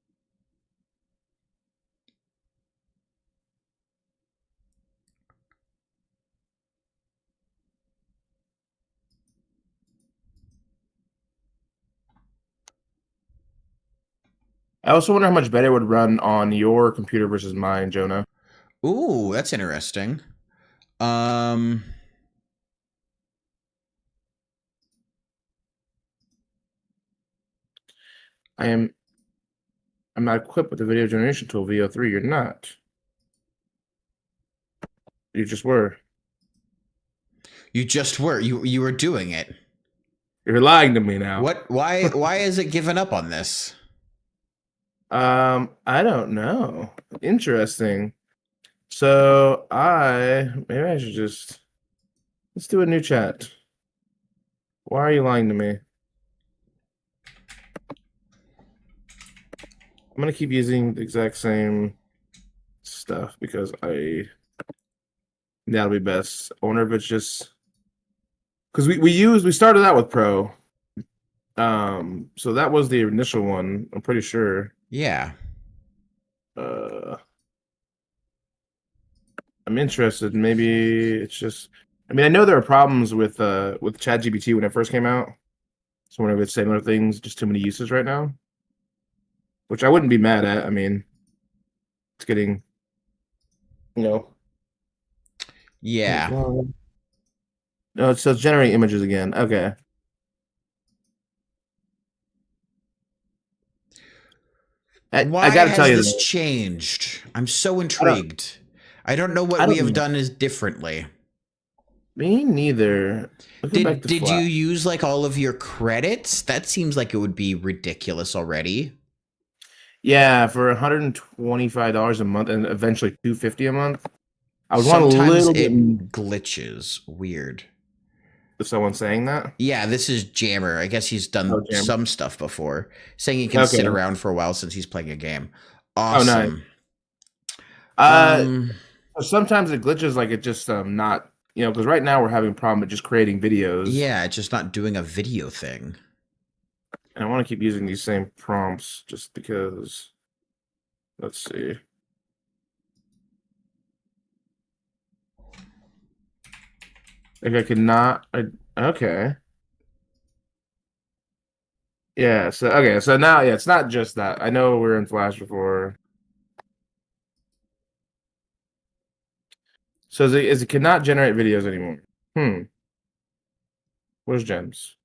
I also wonder how much better it would run on your computer versus mine, Jonah. Ooh, that's interesting. I'm not equipped with the video generation tool, VEO3. You're not. You just were. You just were. You were doing it. You're lying to me now. What? Why is it given up on this? I don't know. Interesting. So maybe I should just let's do a new chat. Why are you lying to me? I'm gonna keep using the exact same stuff because that'll be best. I wonder if it's just because we started out with Pro. So that was the initial one, I'm pretty sure. Yeah. I'm interested. Maybe it's just I mean, I know there are problems with ChatGPT when it first came out. So when I would say other things, just too many uses right now. Which I wouldn't be mad at. I mean, it's getting Yeah. No, it says generate images again. Okay. Why I gotta has tell you this changed? I'm so intrigued. I don't know what we have done as differently. Me neither. Did you use like all of your credits? That seems like it would be ridiculous already. Yeah, for $125 a month and eventually $250 a month. I would want a little bit. Glitches. Weird. Is someone saying that? Yeah, this is Jammer. I guess he's done some stuff before, saying he can sit around for a while since he's playing a game. Awesome. Oh, nice. Sometimes it glitches, like it just not, because right now we're having a problem with just creating videos. Yeah, it's just not doing a video thing. And I want to keep using these same prompts just because. Let's see. Like I could not. Okay. Yeah. So now, it's not just that. I know we were in Flash before. So is it cannot generate videos anymore? Where's gems?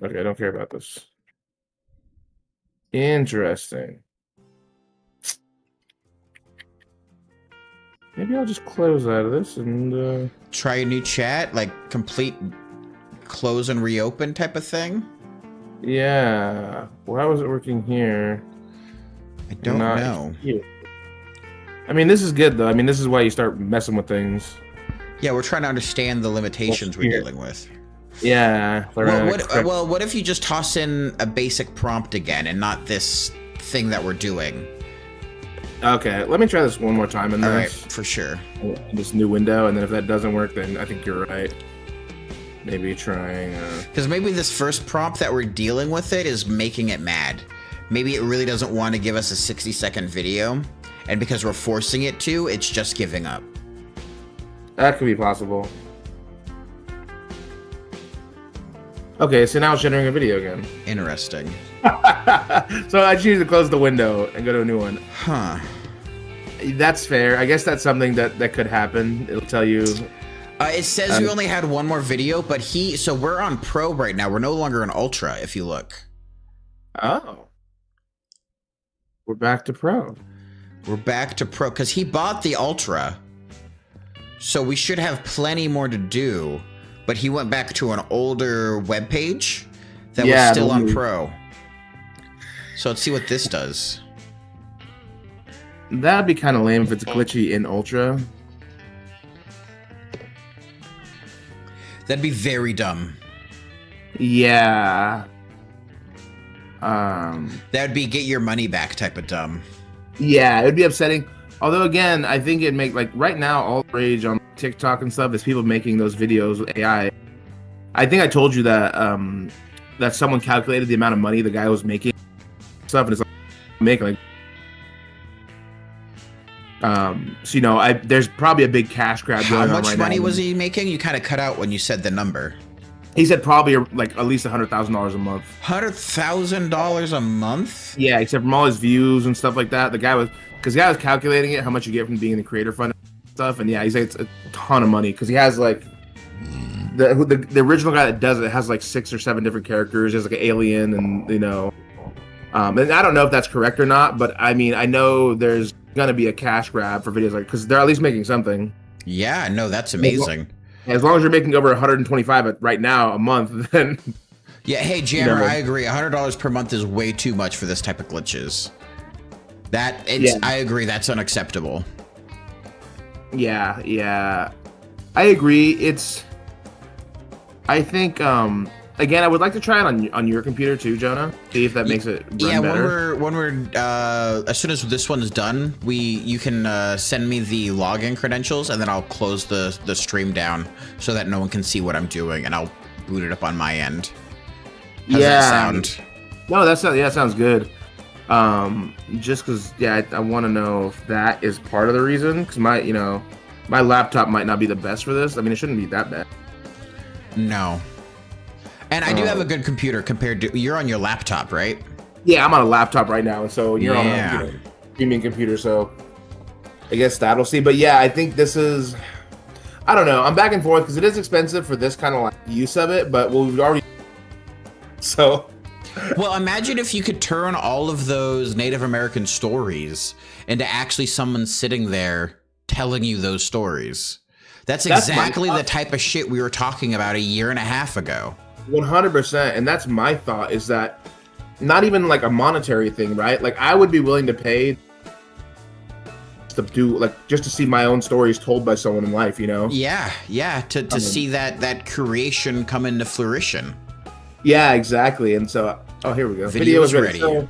Okay, I don't care about this. Interesting. Maybe I'll just close out of this and try a new chat, like complete close and reopen type of thing. Yeah. Why was it working here? I don't know. Here? I mean, this is good though. I mean, this is why you start messing with things. Yeah, we're trying to understand the limitations we're dealing with. Yeah. What if you just toss in a basic prompt again and not this thing that we're doing? Okay, let me try this one more time in All this. right, for sure. This new window, and then if that doesn't work, then I think you're right. Maybe trying. Because maybe this first prompt that we're dealing with it is making it mad. Maybe it really doesn't want to give us a 60-second video, and because we're forcing it to, it's just giving up. That could be possible. Okay, so now it's generating a video again. Interesting. So I choose to close the window and go to a new one. Huh. That's fair. I guess that's something that could happen. It'll tell you. It says we only had one more video, but so we're on Pro right now. We're no longer on Ultra, if you look. Oh. We're back to Pro. We're back to Pro, because he bought the Ultra. So we should have plenty more to do, but he went back to an older webpage that was still on Pro. So let's see what this does. That'd be kind of lame if it's glitchy in Ultra. That'd be very dumb. Yeah. That'd be get your money back type of dumb. Yeah, it would be upsetting. Although again, I think it'd make, like, right now all the rage on TikTok and stuff is people making those videos with AI. I think I told you that that someone calculated the amount of money the guy was making stuff, and it's like making like so there's probably a big cash grab going on right now. How much money was he making? You kind of cut out when you said the number. He said probably like at least $100,000 a month. $100,000 a month? Yeah, except from all his views and stuff like that. The guy was calculating it, how much you get from being in the creator fund and stuff, and yeah, he said it's a ton of money because he has like the original guy that does it has like 6 or 7 different characters. There's like an alien, and and I don't know if that's correct or not, but I mean I know there's gonna be a cash grab for videos like because they're at least making something. Yeah, no, that's amazing. As long as you're making over 125 right now a month, then yeah. Hey, Jammer, I agree. $100 per month is way too much for this type of glitches. I agree. That's unacceptable. Yeah, I agree. I think again, I would like to try it on your computer too, Jonah. See if that makes it run better. when we're as soon as this one's done, you can send me the login credentials, and then I'll close the stream down so that no one can see what I'm doing, and I'll boot it up on my end. How's that sound? No, that sounds good. Just because I want to know if that is part of the reason, because my laptop might not be the best for this. I mean, it shouldn't be that bad. No. And I do have a good computer compared to... You're on your laptop, right? Yeah, I'm on a laptop right now, and so you're on a streaming computer, so I guess that'll see. But yeah, I think this is... I don't know. I'm back and forth, because it is expensive for this kind of like use of it, but we've already... So... Well, imagine if you could turn all of those Native American stories into actually someone sitting there telling you those stories. That's exactly the type of shit we were talking about a year and a half ago. 100%, and that's my thought, is that not even like a monetary thing, right? Like I would be willing to pay to do like just to see my own stories told by someone in life, Yeah, to see that creation come into fruition. Yeah, exactly. And so here we go. Video is ready. So,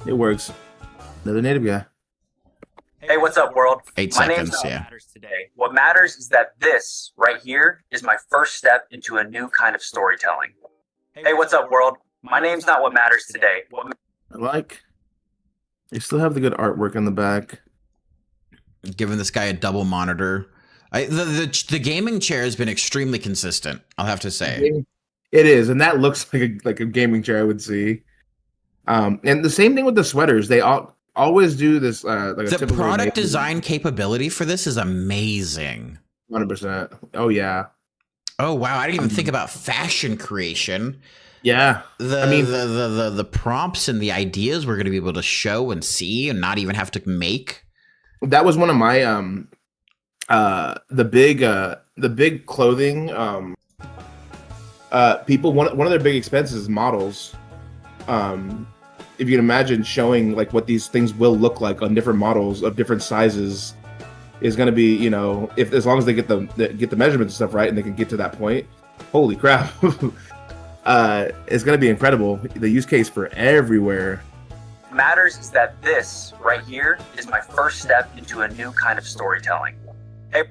it works. Another native guy. Hey, what's up, world? 8 My seconds, name's not yeah. what matters today. What matters is that this right here is my first step into a new kind of storytelling. Hey, what's up, world? My name's not what matters today. They still have the good artwork on the back. Giving this guy a double monitor. The gaming chair has been extremely consistent, I'll have to say. It is, and that looks like a gaming chair I would see. And the same thing with the sweaters. They always do this. The product design capability for this is amazing. 100%. Oh yeah. Oh wow! I didn't even think about fashion creation. Yeah. The prompts and the ideas we're going to be able to show and see, and not even have to make. That was one of my the big clothing people. One of their big expenses is models. if you can imagine showing like what these things will look like on different models of different sizes, is going to be, you know, if as long as they get the measurements and stuff right, and they can get to that point. Holy crap! It's going to be incredible. The use case for everywhere. Matters is that this right here is my first step into a new kind of storytelling. Hey,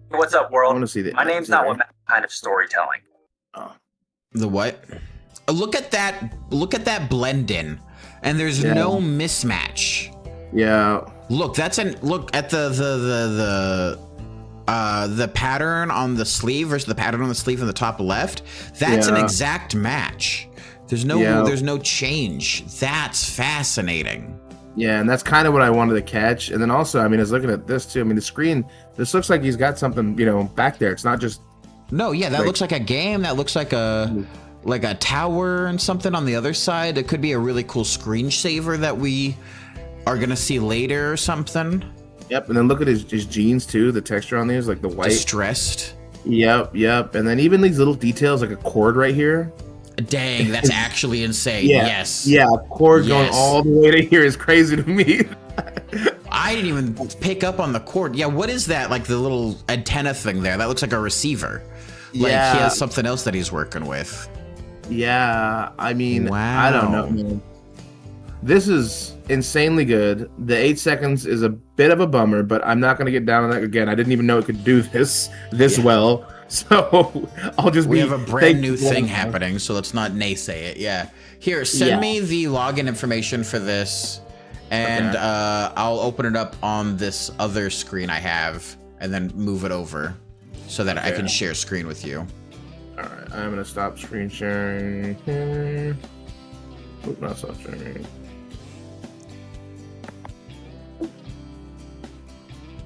what's up, I world? want to see My name's not what kind of storytelling. Oh. The what? Look at that! Look at that blend in, and there's Yeah. no mismatch. Yeah. Look, look at the pattern on the sleeve versus the pattern on the sleeve in the top left. That's an Yeah. exact match. There's no Yeah. there's no change. That's fascinating. Yeah, and that's kind of what I wanted to catch. And then also, I mean, I was looking at this too. I mean, the screen. This looks like he's got something, you know, back there. It's not just. No, yeah, that Like- looks like a game. That looks like a tower and something on the other side. It could be a really cool screensaver that we are gonna see later or something. Yep, and then look at his jeans too. The texture on these, like the white. Distressed. Yep. And then even these little details, like a cord right here. Dang, that's actually insane. Yeah. Yes. Yeah, a cord going Yes. all the way to here is crazy to me. I didn't even pick up on the cord. Yeah, what is that? Like the little antenna thing there? That looks like a receiver. Like Yeah. he has something else that he's working with. Yeah, I mean, Wow. I don't know, man. This is insanely good. The 8 seconds is a bit of a bummer, but I'm not going to get down on that again. I didn't even know it could do this Yeah. well. So I'll just We be have a brand new thankful. thing happening, so let's not naysay it. Yeah. Here, send Yeah. me the login information for this, and Okay. I'll open it up on this other screen I have, and then move it over so that I Okay. can share screen with you. All right, I'm going to stop screen sharing here. Oop, not stop sharing.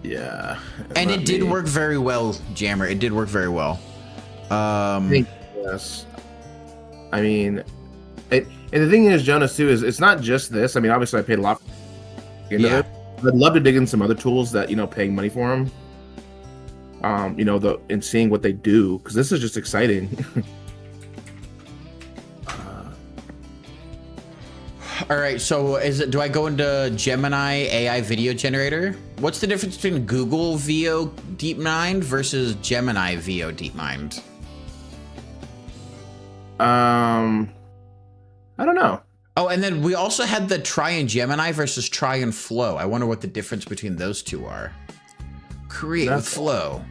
Yeah. And let it did me- work very well, Jammer. It did work very well. Yes. I mean, and the thing is, Jonas, too, is it's not just this. I mean, obviously, I paid a lot into Yeah. it. I'd love to dig in some other tools that, you know, paying money for them. You know, and seeing what they do, because this is just exciting. All right, so do I go into Gemini AI video generator? What's the difference between Google VEO DeepMind versus Gemini VEO DeepMind? I don't know. Oh, and then we also had the Try and Gemini versus Try and Flow. I wonder what the difference between those two are. Create with That's- Flow.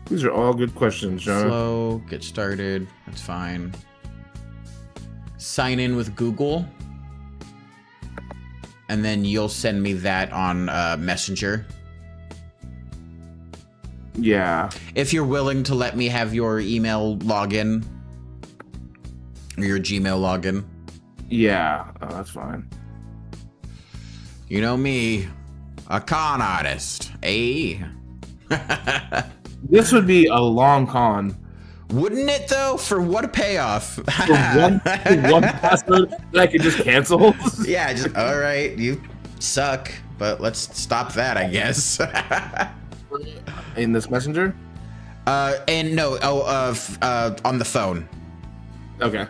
These are all good questions, John. Flow, get started. That's fine. Sign in with Google. And then you'll send me that on Messenger. Yeah. If you're willing to let me have your email login or your Gmail login. Yeah. Oh, that's fine. You know me, a con artist, eh? This would be a long con. Wouldn't it though? For what a payoff. For one password that I could just cancel. Yeah, just all right, you suck, but let's stop that, I guess. In this messenger? And no, on the phone. Okay.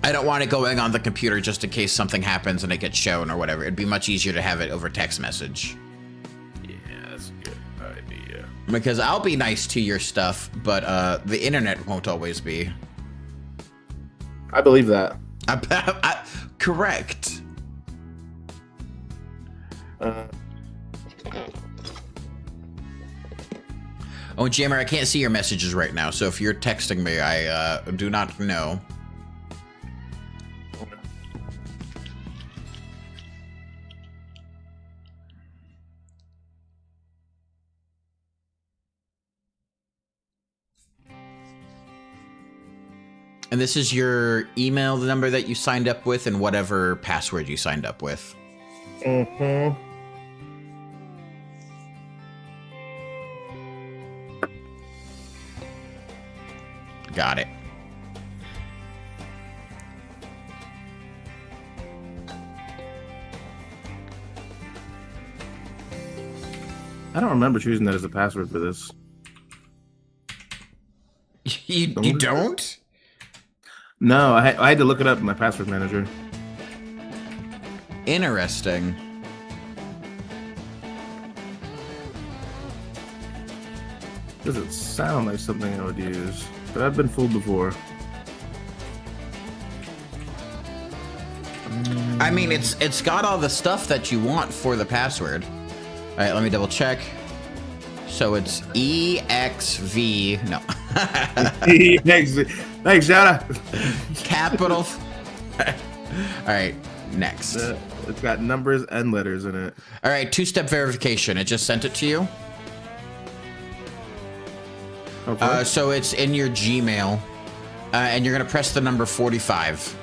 I don't want it going on the computer just in case something happens and it gets shown or whatever. It'd be much easier to have it over text message. Yeah, that's a good idea. Because I'll be nice to your stuff, but the internet won't always be. I believe that. Correct. Oh, Jammer, I can't see your messages right now, so if you're texting me, I do not know. And this is your email, the number that you signed up with, and whatever password you signed up with. Mm-hmm. Got it. I don't remember choosing that as a password for this. You don't? No, I had to look it up in my password manager. Interesting. Doesn't sound like something I would use, but I've been fooled before. I mean, it's got all the stuff that you want for the password. All right, let me double check. So it's EXV. No. Thanks, shout out. Capital. All right, next. It's got numbers and letters in it. All right, two-step verification. It just sent it to you. Okay. So it's in your Gmail, and you're gonna press the number 45.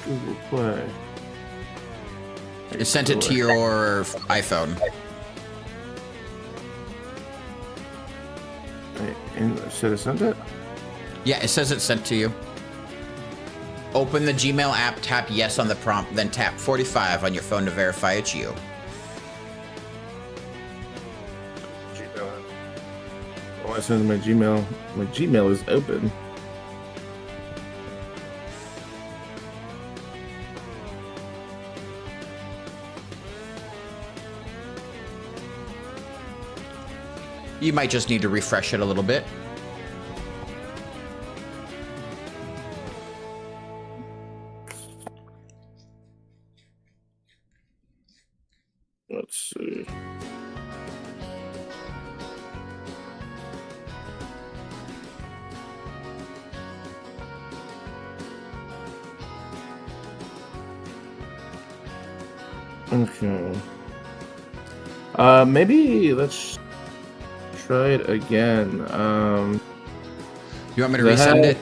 Google Play. It sent it to your iPhone. Should have sent it? Yeah, it says it's sent to you. Open the Gmail app, tap yes on the prompt, then tap 45 on your phone to verify it's you. Gmail. Oh, I sent my Gmail. My Gmail is open. You might just need to refresh it a little bit. Let's see. Okay. Maybe let's try it again. You want me to resend it?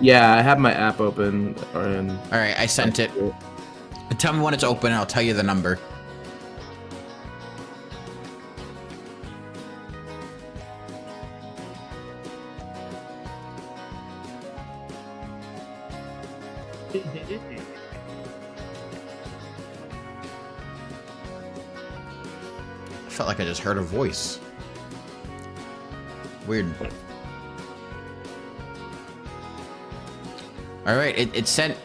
Yeah, I have my app open. And All right, I sent it. Tell me when it's open, and I'll tell you the number. I felt like I just heard a voice. Weird. All right, it sent.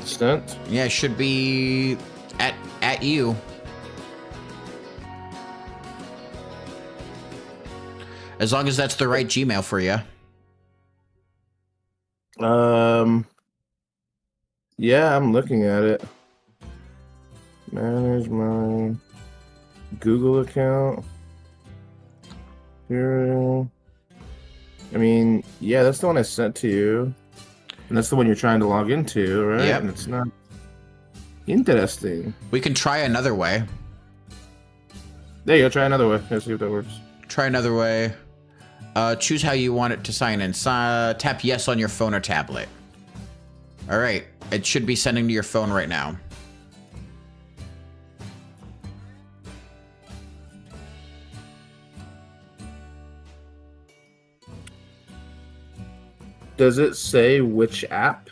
Sent? Yeah, it should be at you. As long as that's the right Gmail for you. Yeah, I'm looking at it. Manage my Google account. Here. I mean, yeah, that's the one I sent to you. And that's the one you're trying to log into, right? Yep. And it's not interesting. We can try another way. There you go, try another way. Let's see if that works. Try another way. Choose how you want it to sign in. Tap yes on your phone or tablet. All right. It should be sending to your phone right now. Does it say which app?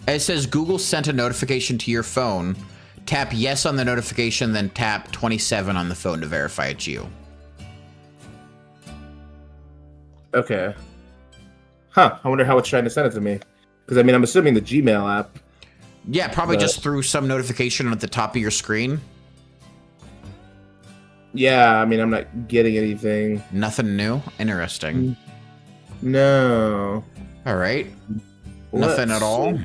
It says Google sent a notification to your phone. Tap yes on the notification, then tap 27 on the phone to verify it's you. Okay. Huh. I wonder how it's trying to send it to me. Because, I mean, I'm assuming the Gmail app. Yeah, probably just through some notification at the top of your screen. Yeah, I mean, I'm not getting anything. Nothing new? Interesting. No. All right. Nothing at all?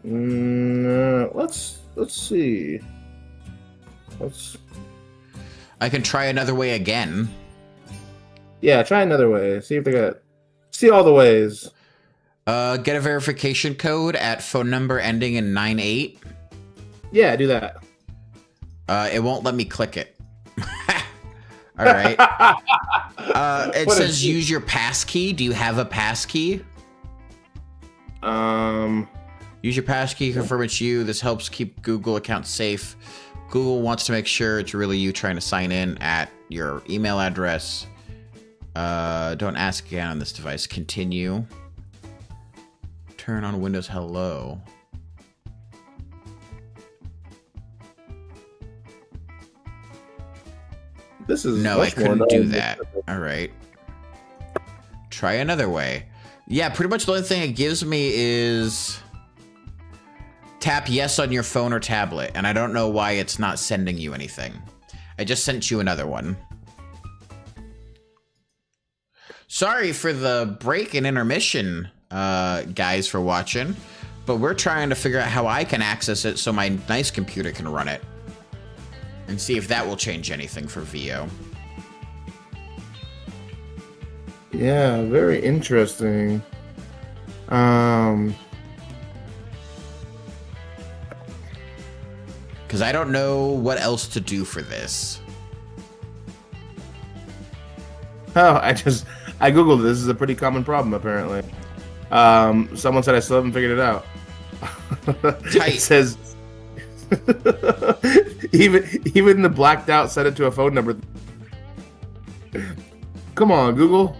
No. Let's see. I can try another way again. Yeah, try another way. See if they got... See all the ways. Get a verification code at phone number ending in 98. Yeah, do that. It won't let me click it. All right. It says use your passkey. Do you have a passkey? Use your passkey, confirm it's you. This helps keep Google accounts safe. Google wants to make sure it's really you trying to sign in at your email address. Don't ask again on this device. Continue. Turn on Windows Hello. This is No, I much more couldn't do annoying. that. All right. Try another way. Yeah, pretty much the only thing it gives me is tap yes on your phone or tablet, and I don't know why it's not sending you anything. I just sent you another one. Sorry for the break and intermission, guys, for watching, but we're trying to figure out how I can access it so my nice computer can run it, and see if that will change anything for VEO. Yeah, very interesting. Because I don't know what else to do for this. Oh, I googled it. This is a pretty common problem apparently. Someone said I still haven't figured it out. Tight. It says even the blacked out set it to a phone number. Come on, Google.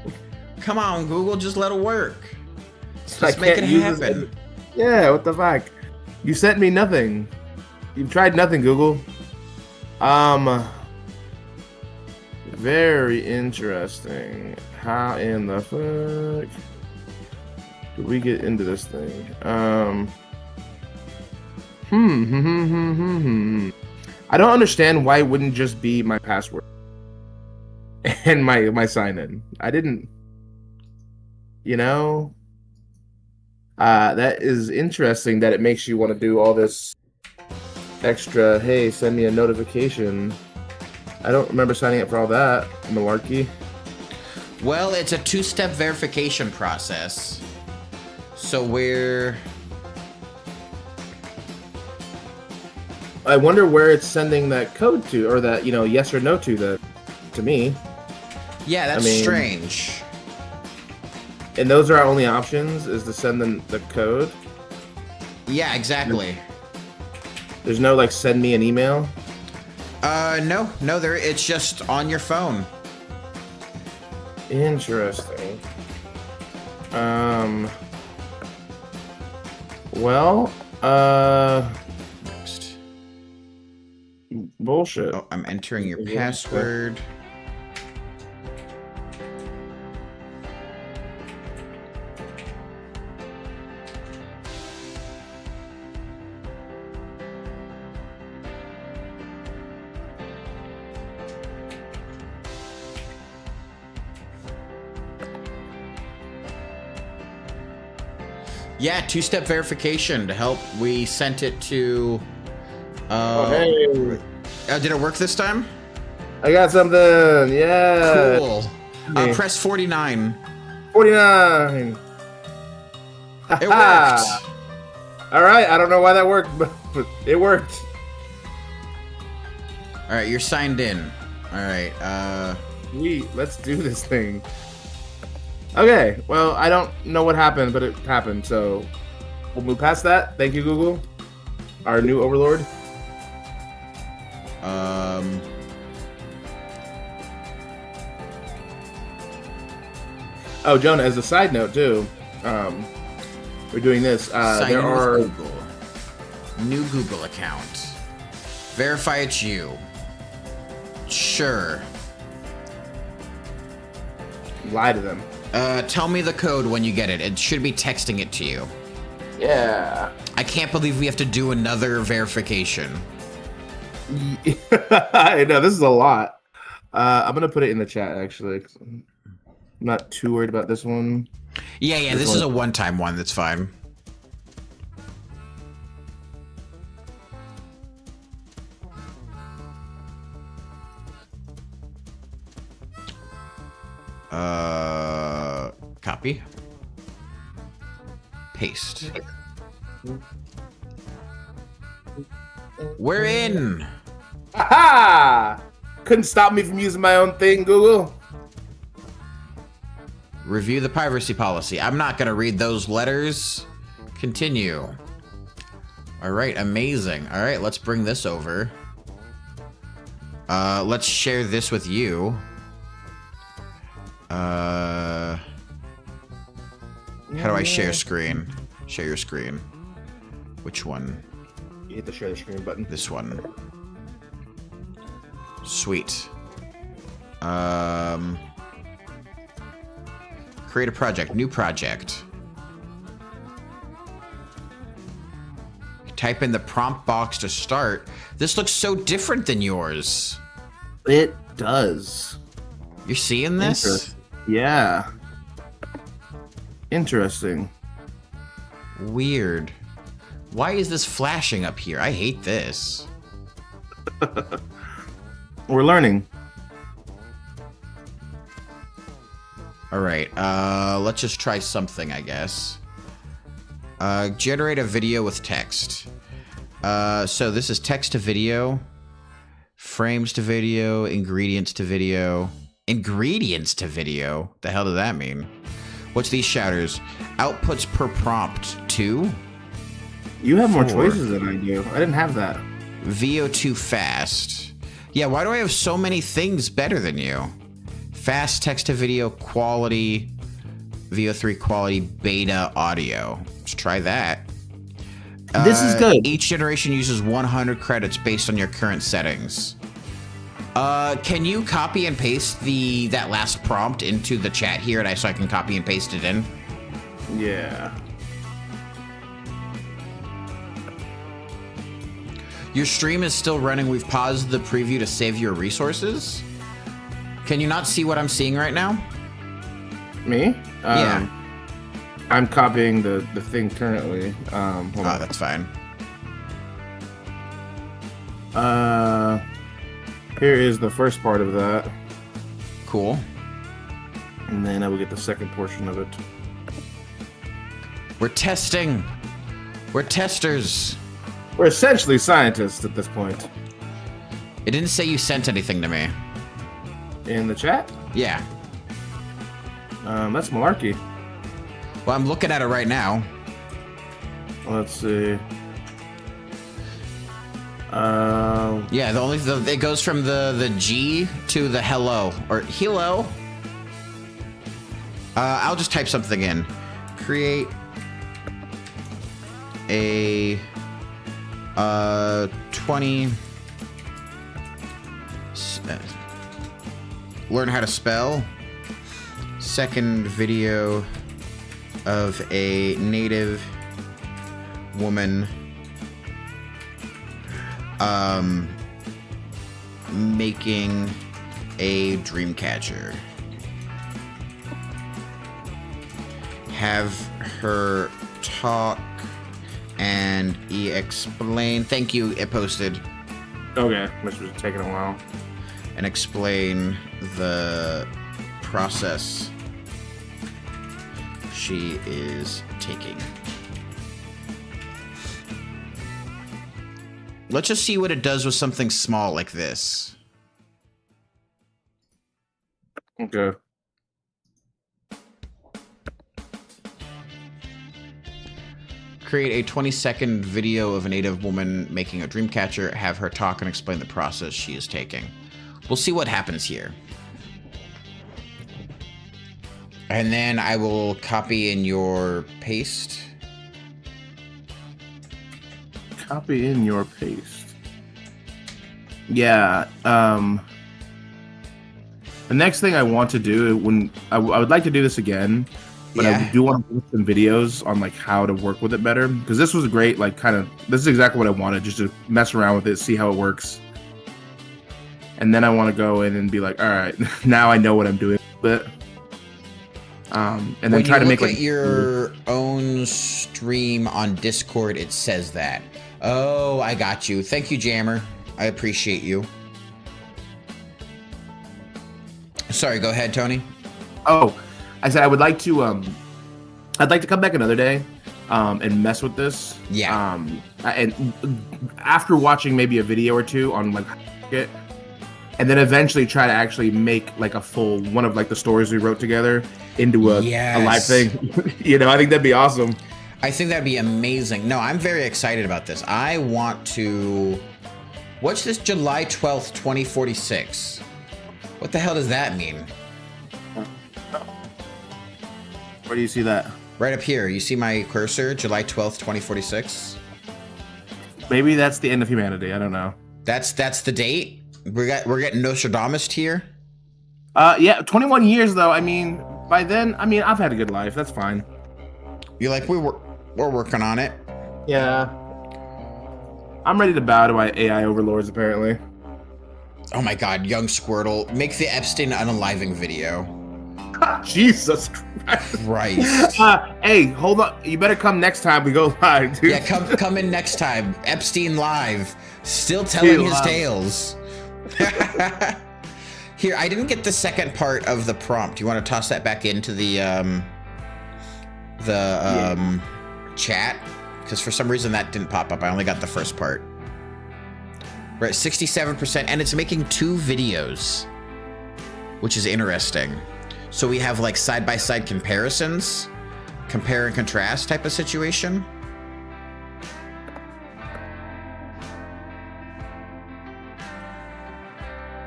Come on, Google, just let it work. I Just make it can't use this happen. Yeah, what the fuck? You sent me nothing. You've tried nothing, Google. Very interesting. How in the fuck do we get into this thing? I don't understand why it wouldn't just be my password and my sign in. I didn't, you know. That is interesting that it makes you want to do all this extra, hey, send me a notification. I don't remember signing up for all that, malarkey. Well, it's a two-step verification process. So I wonder where it's sending that code to, or that, yes or no to me. Yeah, that's strange. And those are our only options, is to send them the code? Yeah, exactly. There's no, send me an email? No, it's just on your phone. Interesting. Well, Next. bullshit. Oh, I'm entering your password. Yeah, two-step verification to help. We sent it to... Hey, did it work this time? I got something. Yeah. Cool. Hey. Press 49. 49. It worked. All right. I don't know why that worked, but it worked. All right, you're signed in. All right. Sweet. Let's do this thing. Okay. Well, I don't know what happened, but it happened. So we'll move past that. Thank you, Google, our new overlord. Oh, Jonah, as a side note too, we're doing this. Sign There in are with Google. New Google account. Verify it's you. Sure. lie to them. Tell me the code when you get it. It should be texting it to you. Yeah. I can't believe we have to do another verification. I know, this is a lot. I'm gonna put it in the chat actually. 'Cause I'm not too worried about this one. Yeah, this is a one-time one. That's fine. Copy. Paste. We're in. Aha! Couldn't stop me from using my own thing, Google. Review the privacy policy. I'm not going to read those letters. Continue. All right, amazing. All right, let's bring this over. Let's share this with you. How do I share screen? Share your screen. Which one? You hit the share the screen button. This one. Sweet. Create a project. New project. Type in the prompt box to start. This looks so different than yours. It does. You're seeing this? Yeah. Interesting. Weird. Why is this flashing up here? I hate this. We're learning. All right. Let's just try something, I guess. Generate a video with text. So this is text to video, frames to video, ingredients to video. Ingredients to video? The hell does that mean? What's these shouters? Outputs per prompt 2? You have more 4. choices than I do. I didn't have that. VEO too fast. Yeah, why do I have so many things better than you? Fast text to video quality, VEO3 quality beta audio. Let's try that. This is good. Each generation uses 100 credits based on your current settings. Can you copy and paste that last prompt into the chat here, so I can copy and paste it in? Yeah. Your stream is still running. We've paused the preview to save your resources. Can you not see what I'm seeing right now? Me? Yeah. I'm copying the thing currently. Hold on. That's fine. Here is the first part of that. Cool. And then I will get the second portion of it. We're testing. We're testers. We're essentially scientists at this point. It didn't say you sent anything to me. In the chat? Yeah. That's malarkey. Well, I'm looking at it right now. Let's see. Yeah, it goes from the G to the hello or hello. I'll just type something in. Create a 20. Learn how to spell. Second video of a native woman making a dream catcher. Have her talk and explain. Thank you, it posted. Okay, which was taking a while. And explain the process she is taking. Let's just see what it does with something small like this. Okay. Create a 20-second video of a native woman making a dream catcher. Have her talk and explain the process she is taking. We'll see what happens here. And then I will copy in your paste. Copy in your paste. Yeah. The next thing I want to do when I would like to do this again, but Yeah. I do want to do some videos on like how to work with it better, because this was great. Like, this is exactly what I wanted, just to mess around with it, see how it works, and then I want to go in and be like, all right, now I know what I'm doing with it. And then When try to you make look like at your own stream on Discord, it says that. Oh, I got you. Thank you, Jammer. I appreciate you. Sorry, go ahead, Tony. Oh, I said I would like to I'd like to come back another day and mess with this. Yeah. And after watching maybe a video or two on like it, and then eventually try to actually make like a full one of like the stories we wrote together into a live thing. You know, I think that'd be awesome. I think that'd be amazing. No, I'm very excited about this. I want to... What's this July 12th, 2046? What the hell does that mean? Where do you see that? Right up here. You see my cursor? July 12th, 2046? Maybe that's the end of humanity. I don't know. That's the date? We're getting Nostradamus here? Yeah, 21 years though. I mean, by then, I mean I've had a good life. That's fine. You're like, we're working on it. Yeah. I'm ready to bow to my AI overlords. Apparently. Oh my God, young Squirtle, make the Epstein unaliving video. Jesus Christ. Hey, hold on. You better come next time we go live, dude. Yeah, come in next time. Epstein live, still telling his tales. Here, I didn't get the second part of the prompt. You want to toss that back into the chat? Because for some reason that didn't pop up. I only got the first part. We're at 67%, and it's making 2 videos, which is interesting. So we have like side-by-side comparisons, compare and contrast type of situation.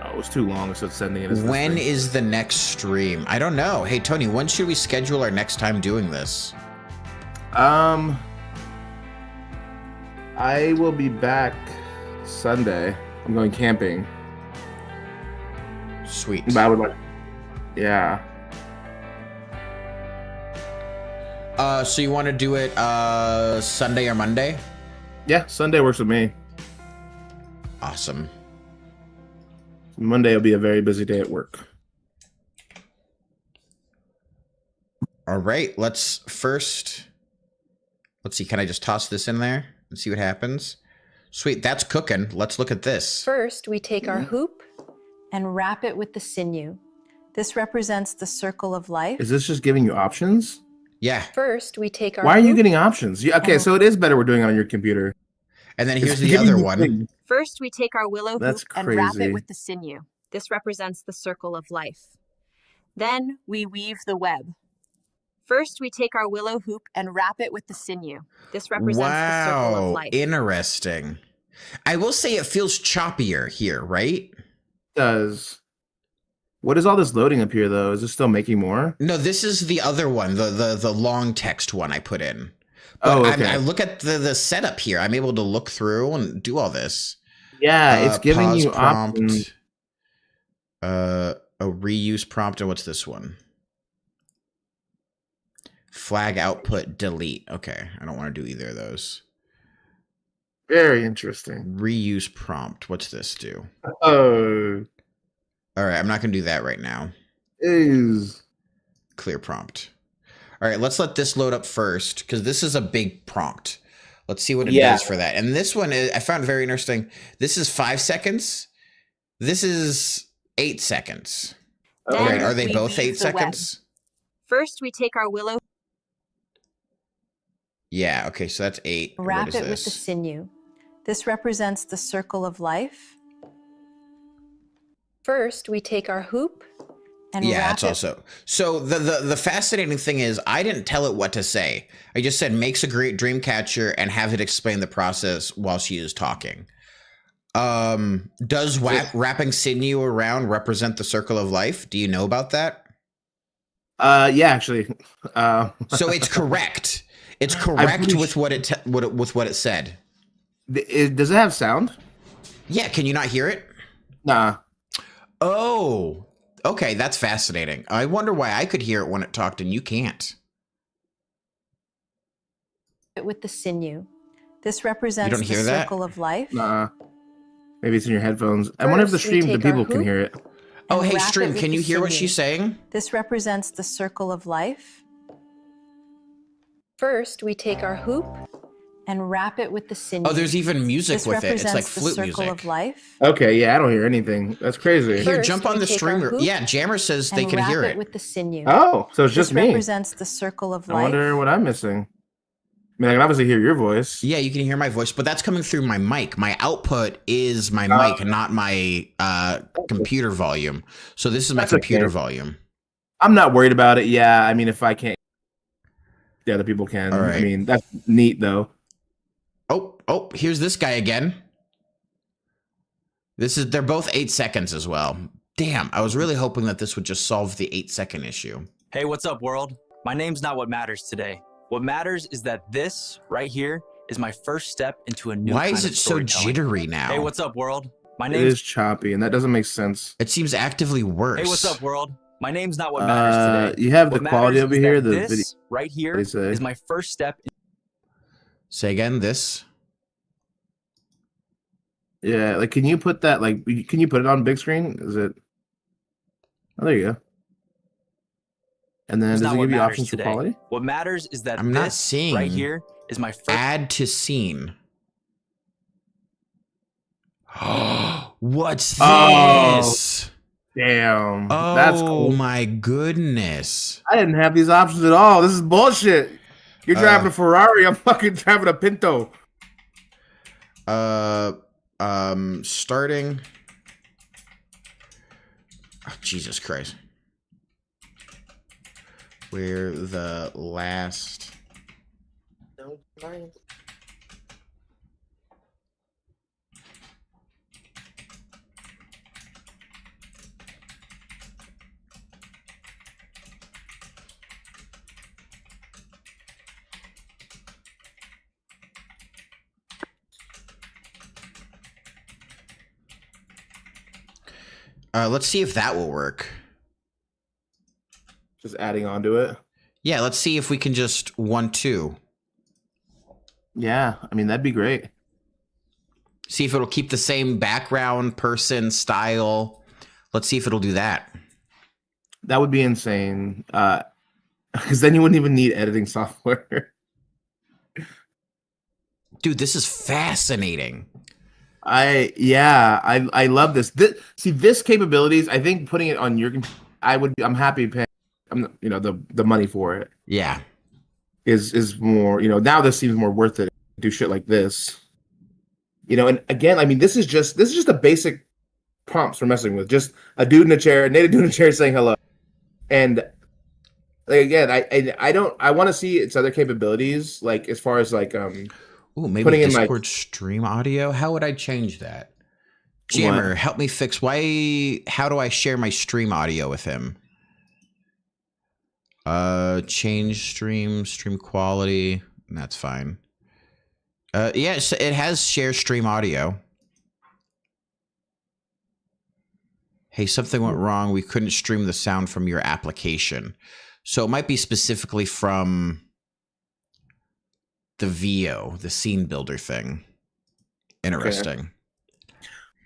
Oh, it was too long, so it's sending it as When is the next stream? I don't know. Hey, Tony, when should we schedule our next time doing this? I will be back Sunday. I'm going camping. Sweet. But I would like, yeah. So you want to do it Sunday or Monday? Yeah, Sunday works with me. Awesome. Monday will be a very busy day at work. All right, let's see, can I just toss this in there and see what happens? Sweet, that's cooking. Let's look at this. First, we take our hoop and wrap it with the sinew. This represents the circle of life. Is this just giving you options? Yeah. First, we take our Why are you hoop getting options? Yeah, okay, so it is better we're doing it on your computer. And then here's It's the giving other you one. things. First, we take our willow That's hoop and wrap crazy. it with the sinew. This represents the circle of life. Then we weave the web. First, we take our willow hoop and wrap it with the sinew. This represents the circle of Wow, life. interesting. I will say it feels choppier here, right? Does. What is all this loading up here, though? Is this still making more? No, this is the other one, the long text one I put in. But Oh, okay. I look at the setup here. I'm able to look through and do all this. Yeah, it's giving Pause you options. A reuse prompt, and what's this one? Flag output delete. Okay, I don't want to do either of those. Very interesting. Reuse prompt. What's this do? Oh, All right, I'm not going to do that right now. is. Clear prompt. All right, let's let this load up first because this is a big prompt. Let's see what it does for that. And this one I found very interesting. This is 5 seconds. This is 8 seconds. Then Right, are they we both weave 8 the seconds? First, we take our willow Yeah, okay, so that's 8. wrap What is it with the this? sinew. This represents the circle of life. First, we take our hoop and Yeah, wrap it's it. also. So the fascinating thing is I didn't tell it what to say. I just said makes a great dream catcher and have it explain the process while she is talking. Does wrapping sinew around represent the circle of life? Do you know about that? Yeah, actually. So it's correct. It's I'm correct pretty with what it said. Does it have sound? Yeah, can you not hear it? Nah. Oh, okay, that's fascinating. I wonder why I could hear it when it talked and you can't. With the sinew. This represents don't the hear that? circle of life. Nah. Maybe it's in your headphones. I wonder if the First, we stream, the take our people can hoop hear it. Oh, and hey, wrap it stream, with can the you hear what sinew. she's saying? This represents the circle of life. First, we take our hoop and wrap it with the sinew. Oh, there's even music This with it. It's like represents the flute circle music. of life. Okay, yeah, I don't hear anything. That's crazy. Here, First, jump on we the take our streamer. hoop Yeah, Jammer says they and can wrap hear it it. with the sinew. Oh, so it's This just me. represents the circle of I life. wonder what I'm missing. I mean, I can obviously hear your voice. Yeah, you can hear my voice, but that's coming through my mic. My output is my Oh. mic, not my computer volume. So this is my That's computer okay. volume. I'm not worried about it. Yeah, I mean, if I can't, the other people can. All I right. mean, that's neat, though. Oh, here's this guy again. They're both 8 seconds as well. Damn, I was really hoping that this would just solve the 8-second issue. Hey, what's up, world? My name's not what matters today. What matters is that this right here is my first step into a new Why kind is of it so storytelling. jittery now? Hey, what's up, world? My It name's is choppy, and that doesn't make sense. It seems actively worse. Hey, what's up, world? My name's not what matters today. You have What the quality matters over is here. that The this video. right here What do you say? is my first step. Say again, this. Yeah, like, can you put that? Like, can you put it on big screen? Is it? Oh, there you go. And then It's does not it what give you matters options for today. quality? What matters is that I'm not this seeing right here is my first. Add to scene. What's Oh. this? Damn, that's Oh cool. my goodness. I didn't have these options at all. This is bullshit. You're driving a Ferrari. I'm fucking driving a Pinto. Starting. Oh, Jesus Christ. We're the last. Let's see if that will work. Just adding on to it. Yeah, let's see if we can just 1-2. Yeah, I mean, that'd be great. See if it'll keep the same background, person, style. Let's see if it'll do that. That would be insane. Because then you wouldn't even need editing software. Dude, this is fascinating. I love this. This capabilities. I think putting it on your computer, I'm happy paying. The money for it. Yeah. Is more. Now this seems more worth it to do shit like this. And again, I mean, this is just a basic prompts we're messing with. Just a dude in a chair, a native dude in a chair saying hello, and again, I want to see its other capabilities, like as far as like Ooh, maybe putting in, Discord like, stream audio. How would I change that? Jammer, What? help me fix. How do I share my stream audio with him? Change stream quality. That's fine. Yes, it has share stream audio. Hey, something went wrong. We couldn't stream the sound from your application. So it might be specifically from the VEO, the scene builder thing. Interesting. Okay.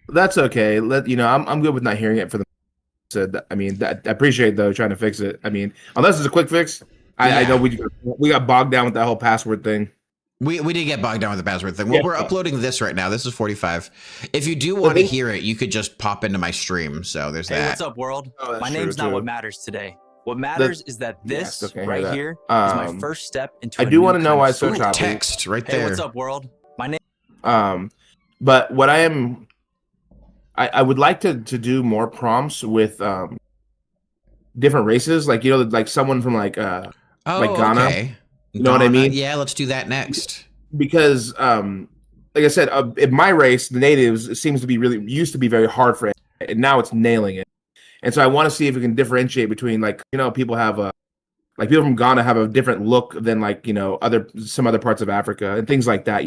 That's okay. I'm good with not hearing it for the. Said, I mean, I appreciate though trying to fix it. I mean, unless it's a quick fix. I know we got bogged down with that whole password thing. We did get bogged down with the password thing. Yeah. Well, we're uploading this right now. This is 45. If you do want to hear it, you could just pop into my stream. So there's Hey, that. what's up, world? Oh, that's My true, name's not too. what matters today. What matters is that Yeah, I this still can't hear right that. here is my first step into. I do want to know why it's so story. choppy. Text right Hey, there. what's up, world? My name. But what I would like to do more prompts with different races, like like someone from like Ghana. Okay. You know what I mean? Yeah, let's do that next. Because like I said, in my race, the natives, it seems to be used to be very hard for it, and now it's nailing it. And so I want to see if we can differentiate between, like, people have like people from Ghana have a different look than, like, some other parts of Africa and things like that.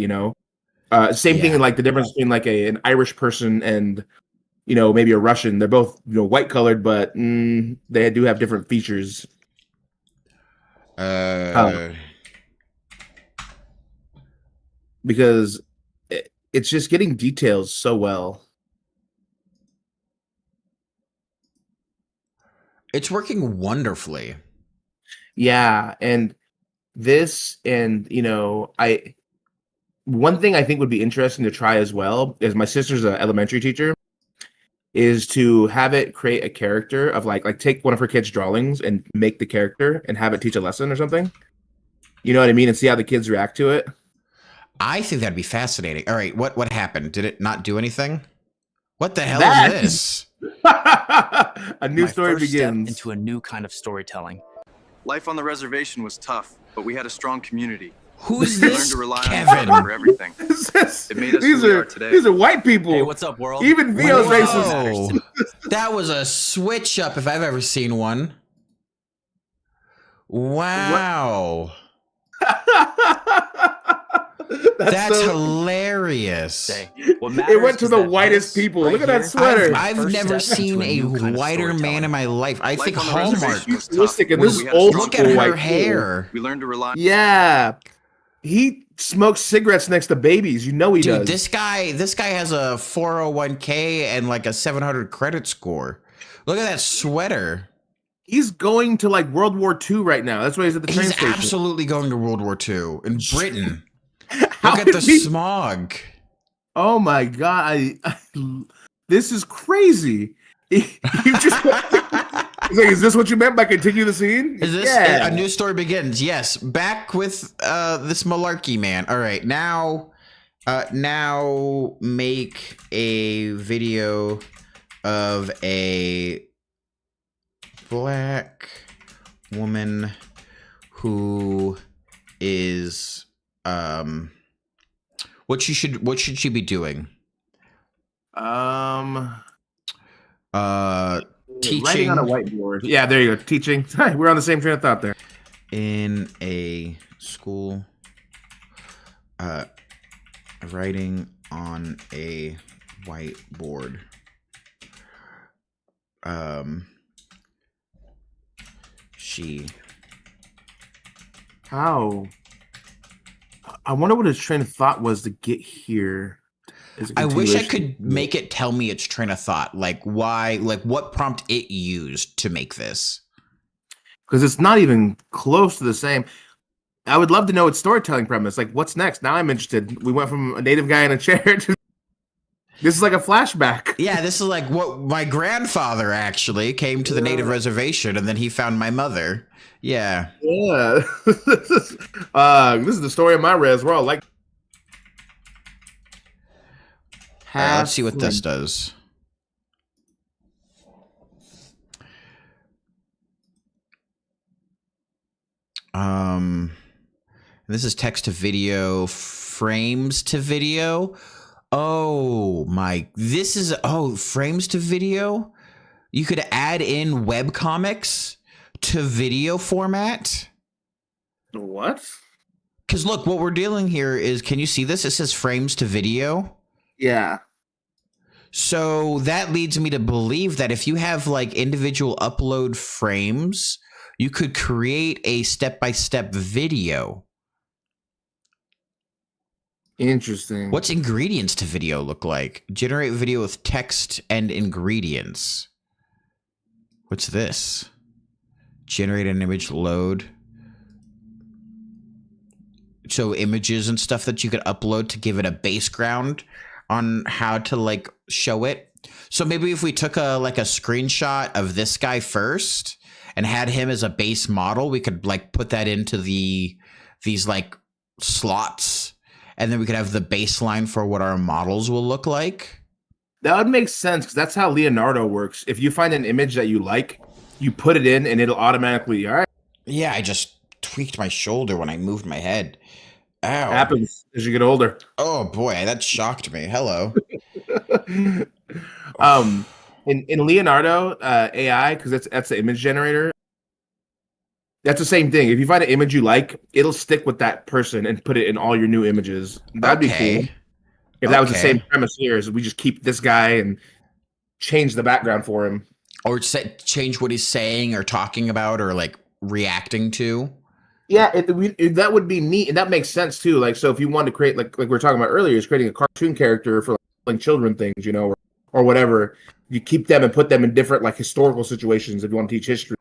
Same thing, like the difference between like an Irish person and maybe a Russian. They're both white colored, but they do have different features. Because it's just getting details so well. It's working wonderfully. Yeah, and this, and one thing I think would be interesting to try as well is, my sister's an elementary teacher, is to have it create a character of like take one of her kids' drawings and make the character and have it teach a lesson or something. You know what I mean? And see how the kids react to it. I think that'd be fascinating. All right, what happened? Did it not do anything? What the hell That- is this? A new My story first step begins. into a new kind of storytelling. Life on the reservation was tough, but we had a strong community. Who's We learned this? to rely on each Kevin. other for everything. It made us who we are today. These are white people. Hey, what's up, world? Even VEO's My name's racist. not what matters Whoa. That was a switch up if I've ever seen one. Wow. That's so, hilarious. What it matters went to is the that whitest this people. right Look at that here sweater. is the I've first never step into seen a new kind of whiter man storytelling. in my life. I think Life on the Hallmark. reservation was tough. Realistic, and but this is we had a old strong Look at school her white people. hair. We learned to rely. Yeah, he smokes cigarettes next to babies. You know he Dude, does. this guy has a 401k and like a 700 credit score. Look at that sweater. He's going to like World War II right now. That's why he's at the train He's station. absolutely going to World War II in Britain. How Look at the did he- smog. Oh my god! This is crazy. You just he's like, is this what you meant by continue the scene? Is this Yeah. a new story begins? Yes, back with this malarkey man. All right, now make a video of a black woman who is what should she be doing? Teaching Writing on a whiteboard. Yeah, there you go. Teaching. We're on the same train of thought there. in a school, writing on a whiteboard. She. How? I wonder what his train of thought was to get here. Is it I wish I continuation? could make it tell me its train of thought. Like why, like what prompt it used to make this. Because it's not even close to the same. I would love to know its storytelling premise. Like, what's next? Now I'm interested. We went from a native guy in a chair to this is like a flashback. Yeah, this is like what my grandfather actually came to the native reservation and then he found my mother. Yeah. Yeah. This is the story of my res. We're all like, All right, let's see what this does. This is text to video, frames to video. Oh my, this is, frames to video. You could add in web comics to video format. What? Because look, what we're dealing here is, can you see this? It says frames to video. Yeah. So that leads me to believe that if you have like individual upload frames, you could create a step-by-step video. Interesting. What's ingredients to video look like? Generate video with text and ingredients. What's this? Generate an image load. So images and stuff that you could upload to give it a background on how to like show it. So maybe if we took a screenshot of this guy first and had him as a base model, we could like put that into these like slots, and then we could have the baseline for what our models will look like. That would make sense because that's how Leonardo works. If you find an image that you like, you put it in and it'll automatically, all right. Yeah, I just tweaked my shoulder when I moved my head. Ow. Happens as you get older. Oh boy, that shocked me. Hello. In Leonardo AI, because that's the image generator. That's the same thing. If you find an image you like, it'll stick with that person and put it in all your new images. That'd be cool. If that was the same premise here, is we just keep this guy and change the background for him, or change what he's saying or talking about or like reacting to. Yeah, that would be neat, and that makes sense too. Like, so if you want to create, like we were talking about earlier, is creating a cartoon character for like children things, you know, or whatever. You keep them and put them in different like historical situations if you want to teach history,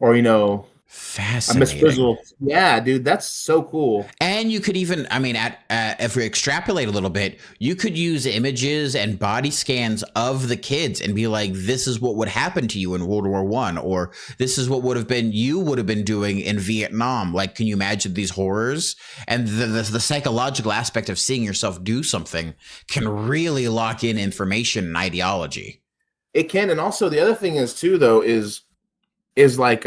or you know. Fascinating. Miss Frizzle. Yeah, dude, that's so cool. And you could even, I mean, if we extrapolate a little bit, you could use images and body scans of the kids and be like, this is what would happen to you in World War I, or this is what you would have been doing in Vietnam. Like, can you imagine these horrors? And the psychological aspect of seeing yourself do something can really lock in information and ideology. It can. And also the other thing is too, though, is like,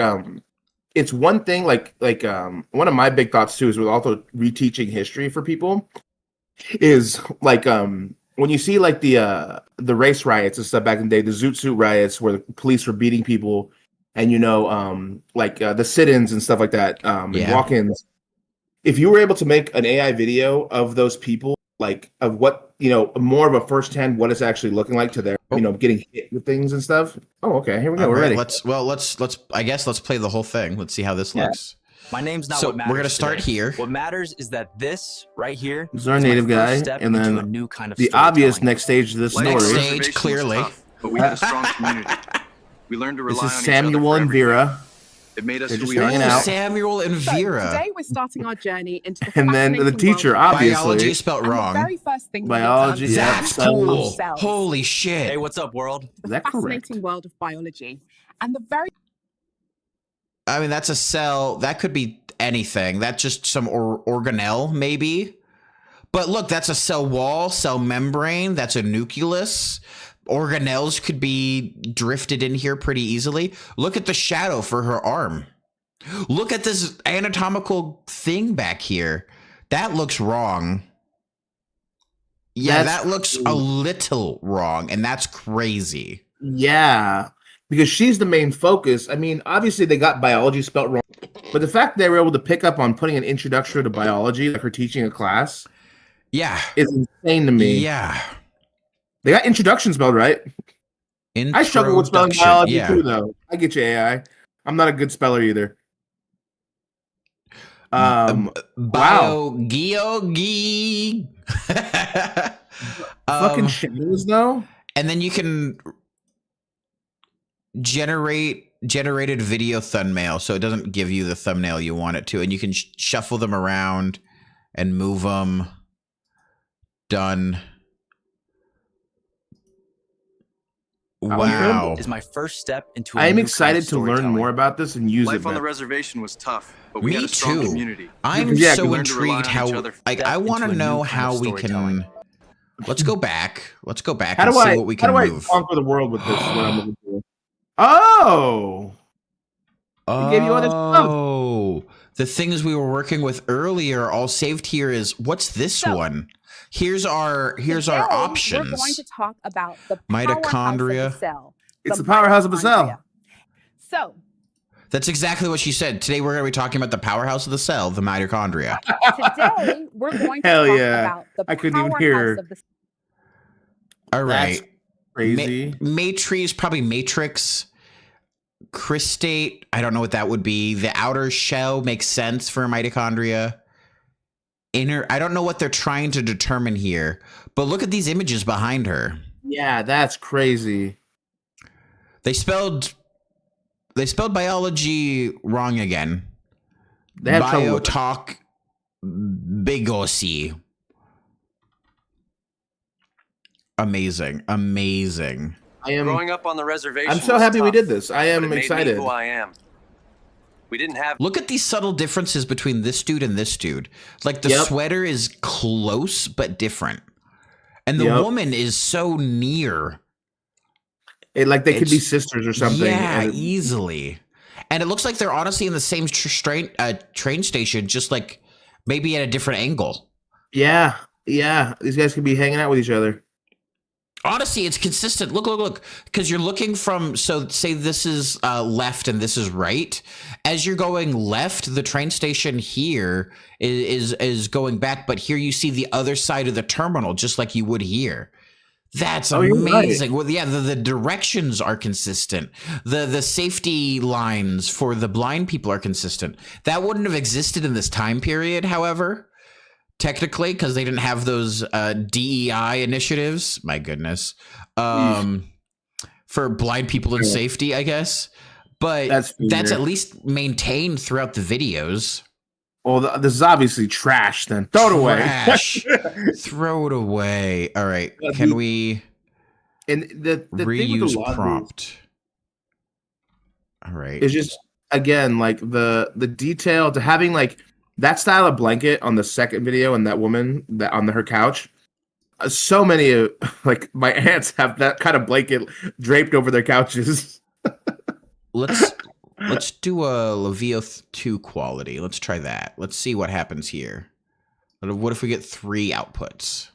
it's one thing like one of my big thoughts too is with also reteaching history for people is like when you see like the race riots and stuff back in the day, the Zoot Suit riots where the police were beating people, and you know like the sit-ins and stuff like that, and walk-ins. if you were able to make an AI video of those people, like of what more of a firsthand what it's actually looking like to their getting hit with things and stuff. Oh, okay, here we go. All We're right, ready. let's I guess let's play the whole thing. Let's see how this looks. My name's not So what matters. we're gonna start today. here. What matters is that this right here This is our is my native first guy, step and into then a new kind of the obvious storytelling. next stage of this Life on Next the story. stage, reservation was clearly. tough, but we had a strong community. We learned to This rely is on Samuel each other for and everything. Vera, It made us They're who just we are hanging today. out. Samuel and So, Vera. today we're starting our journey into the and then the fascinating teacher, world of obviously. Biology spelled and wrong. The very first thing Biology, we need to yeah. That's understand cool. ourselves. Holy shit. Hey, what's up, world? Is that correct? Fascinating world of biology, and the very I mean, that's a cell. That could be anything. That's just some organelle, maybe. But look, that's a cell wall, cell membrane. That's a nucleus. Organelles could be drifted in here pretty easily. Look at the shadow for her arm. Look at this anatomical thing back here. That looks wrong. Yeah, That's that looks a little wrong, and that's crazy. Yeah, because she's the main focus. I mean, obviously they got biology spelt wrong, but the fact they were able to pick up on putting an introduction to biology, like her teaching a class, Yeah. is insane to me. Yeah. They got introduction spelled right. I struggle with spelling Introduction, biology yeah. too, though. I get you, AI. I'm not a good speller either. Wow. Biogeogi. Fucking shadows, though. And then you can generated video thumbnail, so it doesn't give you the thumbnail you want it to, and you can shuffle them around and move them. Done. Wow. Is my first step into. I am new excited kind of to learn storytelling. more about this and use Life it. on the better. reservation was tough, but we Me had a strong too. community. I'm Yeah, so we learned to rely intrigued on how each other. like Step I want to into a know new kind how of we storytelling. can. Let's go back. Let's go back How and do see I? what we How can do I move. conquer the world with this? What I'm looking for. Oh, It gave you other stuff. Oh, the things we were working with earlier all saved here is what's this So, one? Here's our Today, options. We're going to talk about the Mitochondria. powerhouse of the cell. It's the powerhouse of a cell. mitochondria. So That's exactly what she said. Today we're going to be talking about the powerhouse of the cell, the mitochondria. today we're going to Hell talk yeah. about the I couldn't even powerhouse hear. of the All That's right. crazy. Matrix, probably matrix. Crystate, I don't know what that would be. The outer shell makes sense for mitochondria. Inner, I don't know what they're trying to determine here, but look at these images behind her. Yeah, that's crazy. They spelled biology wrong again. They have trouble with it. Biotalk bigosi. Amazing. I am. Growing up on the reservation. I'm so was happy we tough, did this. I but am it made me excited. who I am. We didn't have. Look at these subtle differences between this dude and this dude. Like the Yep. sweater is close but different. And the Yep. woman is so near. Like they could be It's- sisters or something. Yeah, and it- easily. And it looks like they're honestly in the same train station, just like maybe at a different angle. yeah. These guys could be hanging out with each other. Honestly, it's consistent. Look. Because you're looking from, so say this is left and this is right. As you're going left, the train station here is going back, but here you see the other side of the terminal, just like you would here. That's Oh, you're right. amazing. Well, yeah, the directions are consistent. The safety lines for the blind people are consistent. That wouldn't have existed in this time period, however, technically, because they didn't have those DEI initiatives. My goodness. For blind people in Yeah. safety, I guess. But That's that's fair. at least maintained throughout the videos. Well, this is obviously trash. Then throw it away. Trash. Throw it away. All right. Yeah, Can the- we And the thing with a reuse lot of these prompt? All right. is just again like the detail to having like that style of blanket on the second video and that woman that on her couch. So many of like my aunts have that kind of blanket draped over their couches. Let's do a VEO 2 quality. Let's try that. Let's see what happens here. What if we get 3 outputs?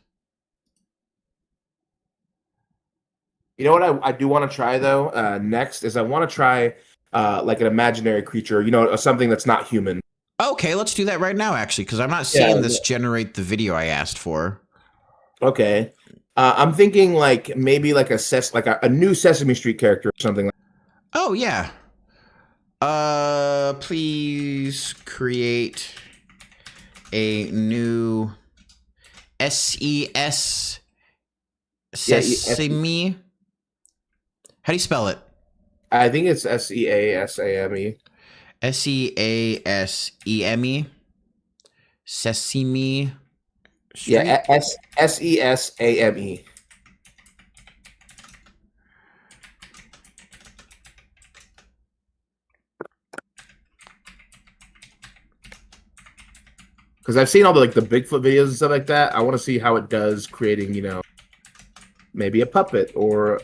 You know what I do want to try though? Next is I want to try like an imaginary creature. Something that's not human. Okay, let's do that right now, actually, because I'm not seeing this generate the video I asked for. Okay. I'm thinking like maybe like a new Sesame Street character or something. Oh, yeah. Please create a new SES Sesame. How do you spell it? I think it's SEASAME. SEASEME. Sesame Street? Yeah, SESAME. Because I've seen all the Bigfoot videos and stuff like that. I want to see how it does creating, maybe a puppet or,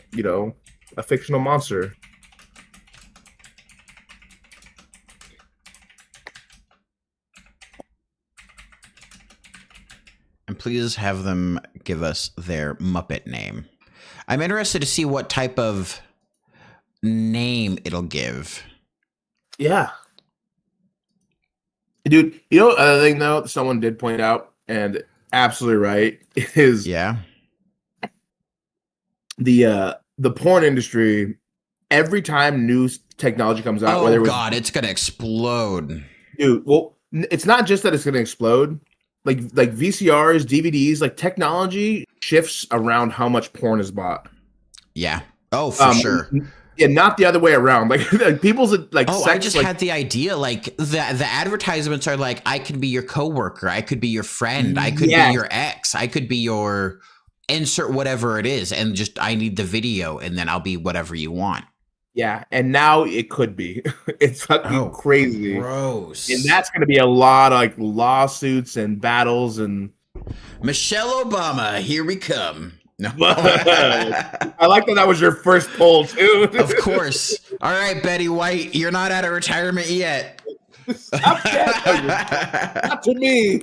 a fictional monster. And please have them give us their Muppet name. I'm interested to see what type of name it'll give. Yeah. Dude, other thing, though, someone did point out, and absolutely right, is the porn industry, every time new technology comes out, it's going to explode. Dude, well, it's not just that it's going to explode. Like VCRs, DVDs, technology shifts around how much porn is bought. Yeah. Oh, for sure. Yeah, not the other way around. People's sex, I just had the idea. The advertisements are like, I could be your coworker, I could be your friend, I could be your ex, I could be your insert whatever it is, and just I need the video, and then I'll be whatever you want. Yeah, and now it could be. It's fucking crazy. Gross. And that's going to be a lot of lawsuits and battles and Michelle Obama, here we come. No. I like that was your first poll too. Of course. All right, Betty White, you're not out of retirement yet. Stop that. Not to me.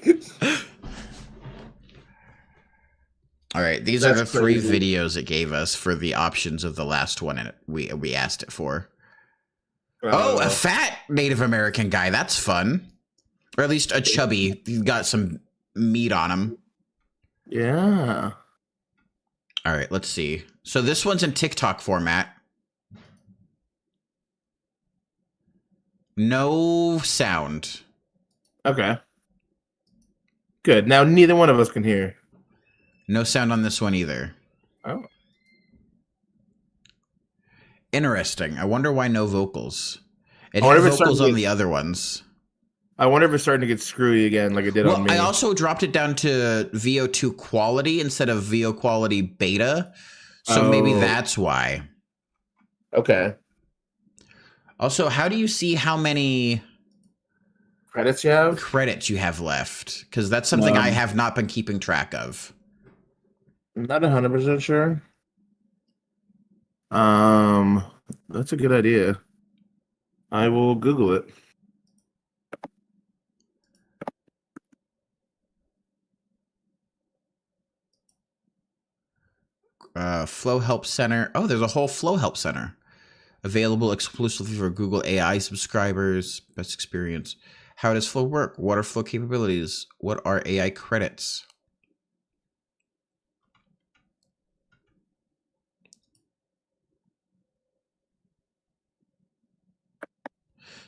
All right, these are the three videos it gave us for the options of the last one, and we asked it for. A fat Native American guy. That's fun. Or at least a chubby. He's got some meat on him. Yeah. All right, let's see. So this one's in TikTok format. No sound. Okay. Good. Now neither one of us can hear. No sound on this one either. Oh. Interesting. I wonder why no vocals. It had vocals on the other ones. I wonder if it's starting to get screwy again like it did on me. I also dropped it down to VO2 quality instead of VO quality beta. So maybe that's why. Okay. Also, how do you see how many credits you have? Credits you have left? Because that's something I have not been keeping track of. I'm not 100% sure. That's a good idea. I will Google it. Flow Help Center. Oh, there's a whole Flow Help Center available exclusively for Google AI subscribers. Best experience. How does Flow work? What are Flow capabilities? What are AI credits?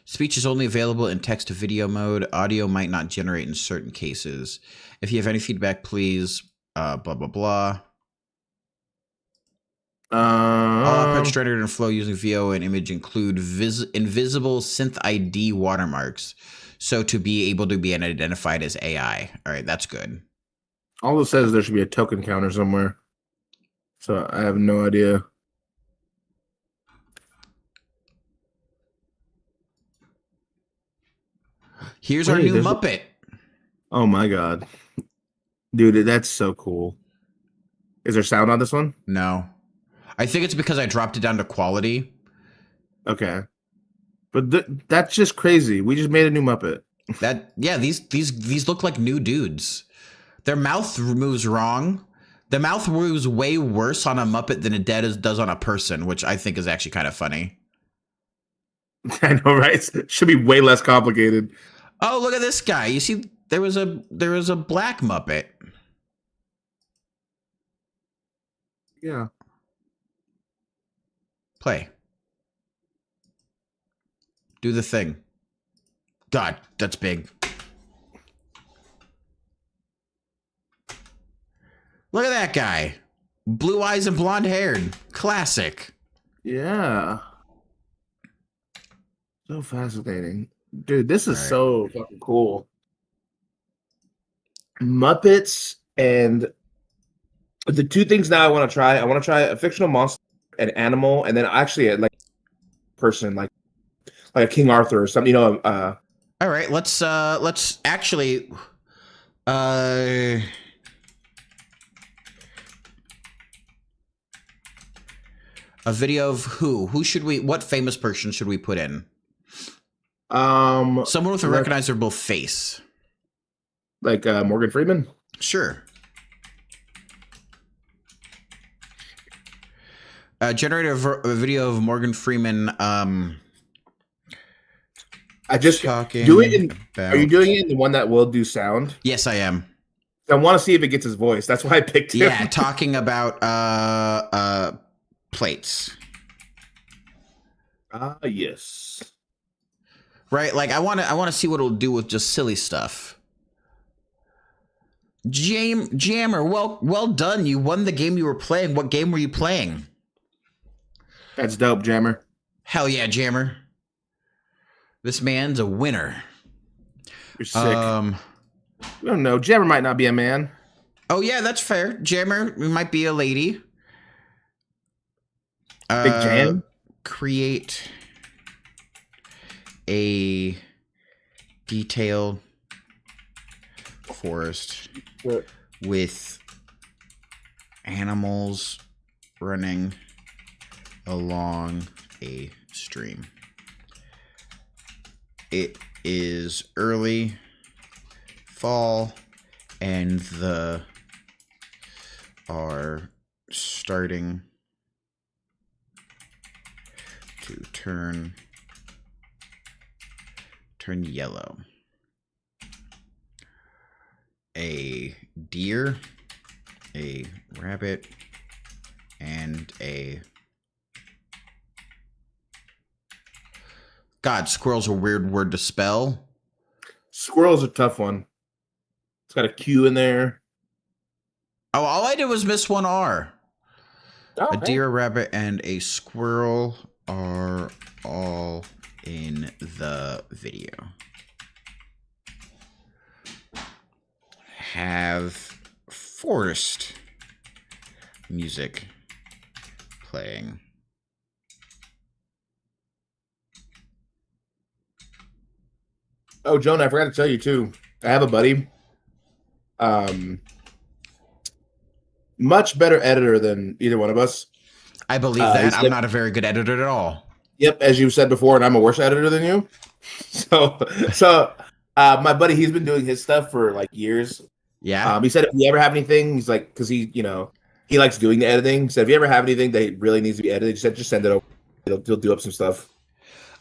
Speech is only available in text to video mode. Audio might not generate in certain cases. If you have any feedback, please blah, blah, blah. All outputs generated in Flow using VEO and image include invisible synth ID watermarks. So to be able to be identified as AI. All right, that's good. All it says is there should be a token counter somewhere. So I have no idea. Here's our new Muppet. Oh my god. Dude, that's so cool. Is there sound on this one? No. I think it's because I dropped it down to quality. Okay. But that's just crazy. We just made a new Muppet. These look like new dudes. Their mouth moves wrong. The mouth moves way worse on a Muppet than it does on a person, which I think is actually kind of funny. I know, right? It should be way less complicated. Oh, look at this guy. You see, there was a black Muppet. Yeah. Play. Do the thing. God, that's big. Look at that guy. Blue eyes and blonde haired. Classic. Yeah. So fascinating. Dude, this is All right. so fucking cool. Muppets and the two things now I want to try. I want to try a fictional monster, an animal, and then actually like person like a King Arthur or something. You know, All right, let's actually a video of who should we, what famous person should we put in? Someone with a recognizable face. Like Morgan Freeman? Sure. Generate a video of Morgan Freeman I just talking do it in, about... Are you doing it in the one that will do sound? Yes, I am. I want to see if it gets his voice. That's why I picked him. Yeah, talking about plates. Yes. Right, like I want to see what it'll do with just silly stuff. Jammer, well done. You won the game you were playing. What game were you playing? That's dope, Jammer. Hell yeah, Jammer. This man's a winner. You're sick. I don't know. Jammer might not be a man. Oh yeah, that's fair. Jammer might be a lady. Big Jam. Create a detailed forest with animals running along a stream. It is early fall and the are starting to turn yellow. A deer, a rabbit, and a... God, squirrel's a weird word to spell. Squirrel's a tough one. It's got a Q in there. Oh, all I did was miss one R. Oh, A deer, a rabbit, and a squirrel are all in the video. Have forest music playing. Oh, Jonah, I forgot to tell you too. I have a buddy. Much better editor than either one of us. I believe that. I'm not a very good editor at all. Yep, as you said before, and I'm a worse editor than you. So my buddy, he's been doing his stuff for like years. Yeah. He said if you ever have anything, he's like, because he likes doing the editing. He said if you ever have anything that really needs to be edited, he said just send it over. He'll do up some stuff.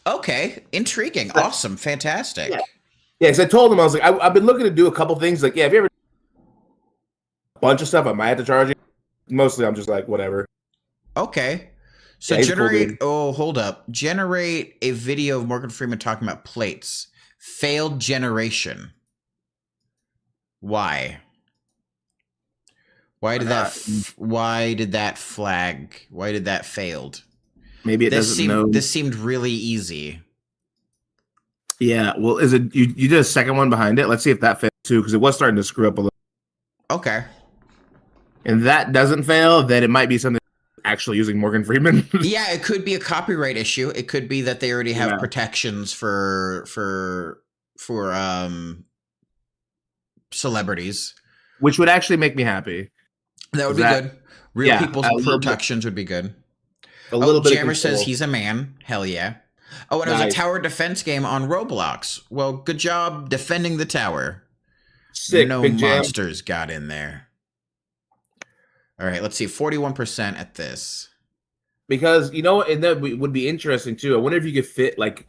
Okay, intriguing, awesome, fantastic. Yeah, because I told him, I was like, I've been looking to do a couple things. Like, yeah, if you ever a bunch of stuff, I might have to charge you. Mostly, I'm just like, whatever. Okay. So yeah, generate, cool, hold up. Generate a video of Morgan Freeman talking about plates. Failed generation. Why? Why did that flag? Why did that failed? Maybe it doesn't know. This seemed really easy. Yeah, well, is it you did a second one behind it? Let's see if that fails too, because it was starting to screw up a little. Okay. And that doesn't fail, then it might be something actually using Morgan Freeman. Yeah, it could be a copyright issue. It could be that they already have protections for celebrities, which would actually make me happy. That would be good. Real people's protections would be good. A little bit. Jammer says he's a man. Hell yeah. Oh, and it was a tower defense game on Roblox. Well, good job defending the tower. Sick. No monsters got in there. All right, let's see. 41% at this. Because, you know, and that would be interesting too. I wonder if you could fit like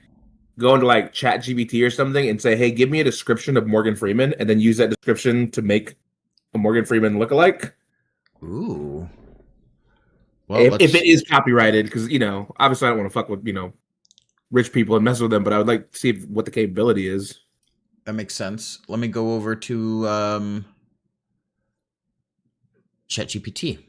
go into like Chat GBT or something and say, "Hey, give me a description of Morgan Freeman," and then use that description to make a Morgan Freeman lookalike. Ooh. Well, If it is copyrighted, because obviously I don't want to fuck with rich people and mess with them, but I would like to see what the capability is. that makes sense. Let me go over to ChatGPT.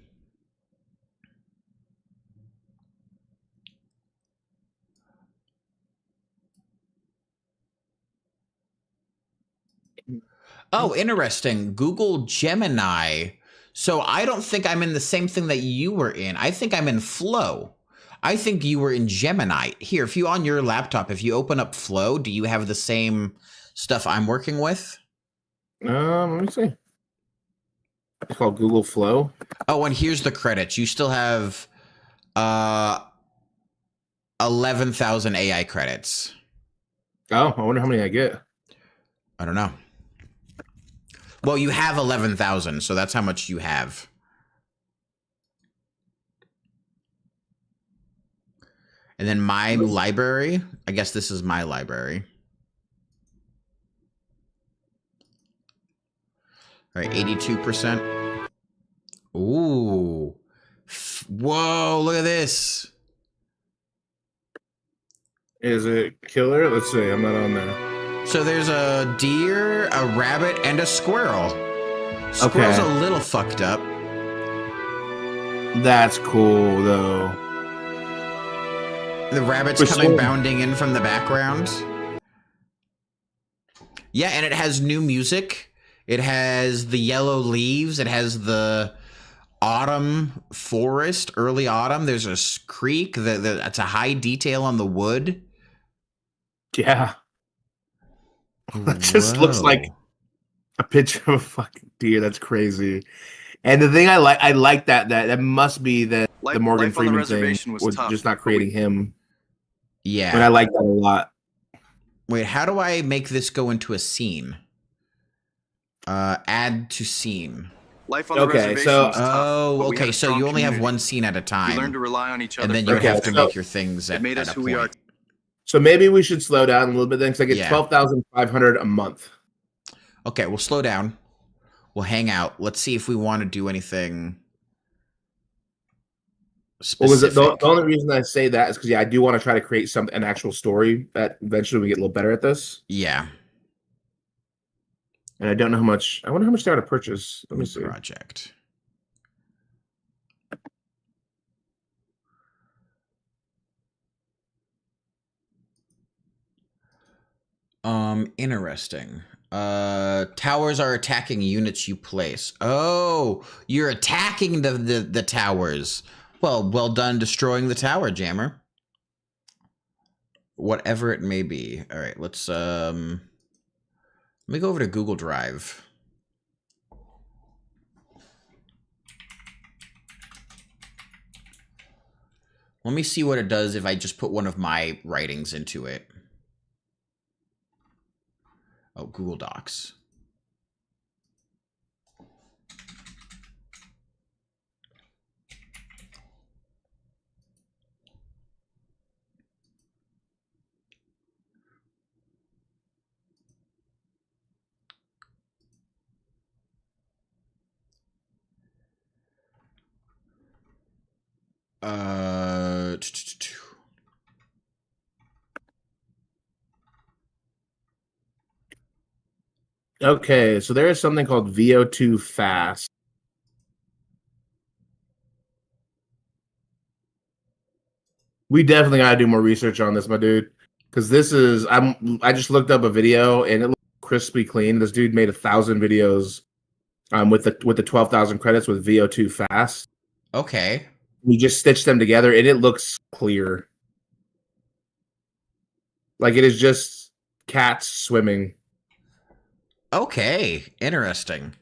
Oh, interesting. Google Gemini. So I don't think I'm in the same thing that you were in. I think I'm in Flow. I think you were in Gemini. Here, if you on your laptop, if you open up Flow, do you have the same stuff I'm working with? Let me see. It's called Google Flow. Oh, and here's the credits. You still have 11,000 AI credits. Oh, I wonder how many I get. I don't know. Well, you have 11,000, so that's how much you have. And then my library, I guess this is my library. All right, 82%. Ooh. Whoa, look at this. Is it killer? Let's see. I'm not on there. So there's a deer, a rabbit, and a squirrel. Squirrel's Okay. a little fucked up. That's cool, though. The rabbit's For coming sure. bounding in from the background. Yeah, and it has new music. It has the yellow leaves. It has the autumn forest, early autumn. There's a creek. That's a high detail on the wood. Yeah. That just looks like Whoa. a picture of a fucking deer. That's crazy. And the thing I like that must be that Life- the Morgan life on the Freeman thing reservation was was tough, just not but creating him. Yeah. And I like that a lot. Wait, how do I make this go into a scene? Add to scene. Life on the Okay, reservation so- was tough. Oh, but we had okay. a So strong you only have community. one scene at a We time, learned to rely on each other. and then for you Okay, have to so- make your things It at, made at us a who we are. point. So maybe we should slow down a little bit then, because I get Yeah. 12,500 a month. Okay, we'll slow down. We'll hang out. Let's see if we want to do anything What was it? specific. The only reason I say that is because I do want to try to create an actual story that eventually we get a little better at this. Yeah. And I don't know how much. I wonder how much they are to purchase. Let me New see. project. Interesting. Towers are attacking units you place. Oh, you're attacking the towers. Well done destroying the tower, Jammer. Whatever it may be. All right, let me go over to Google Drive. Let me see what it does if I just put one of my writings into it. Oh, Google Docs. Uh, Okay, so there is something called VO2 fast. We definitely got to do more research on this, my dude, because this is I just looked up a video and it looked crispy clean. This dude made 1,000 videos with the 12,000 credits with VO2 fast. okay. We just stitched them together and it looks clear. Like it is just cats swimming. Okay, interesting.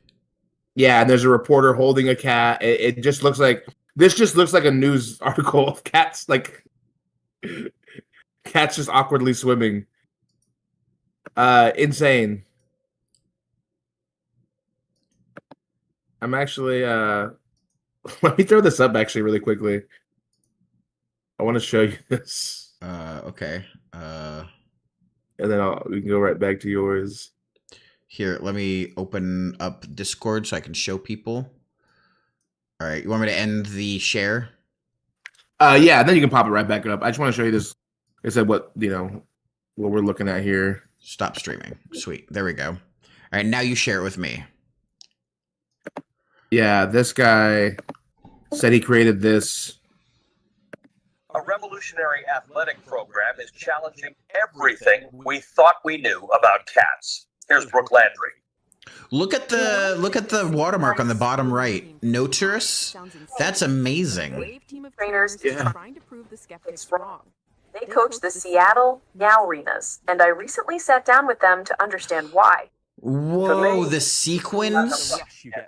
Yeah, and there's a reporter holding a cat. It just looks like a news article of cats cats just awkwardly swimming. Insane. I'm actually let me throw this up actually really quickly. I want to show you this. Okay. and then we can go right back to yours. Here, let me open up Discord so I can show people. All right, you want me to end the share? Yeah, and then you can pop it right back up. I just want to show you this. I said what we're looking at here. Stop streaming. Sweet. There we go. All right, now you share it with me. Yeah, this guy said he created this. A revolutionary athletic program is challenging everything we thought we knew about cats. Here's Brooke Landry. Look at the watermark on the bottom right. No tourists? That's amazing. Trainers Yeah. trying to prove the skeptics wrong. They coach the Seattle Meowrenas, and I recently sat down with them to understand why. Whoa, the sequins?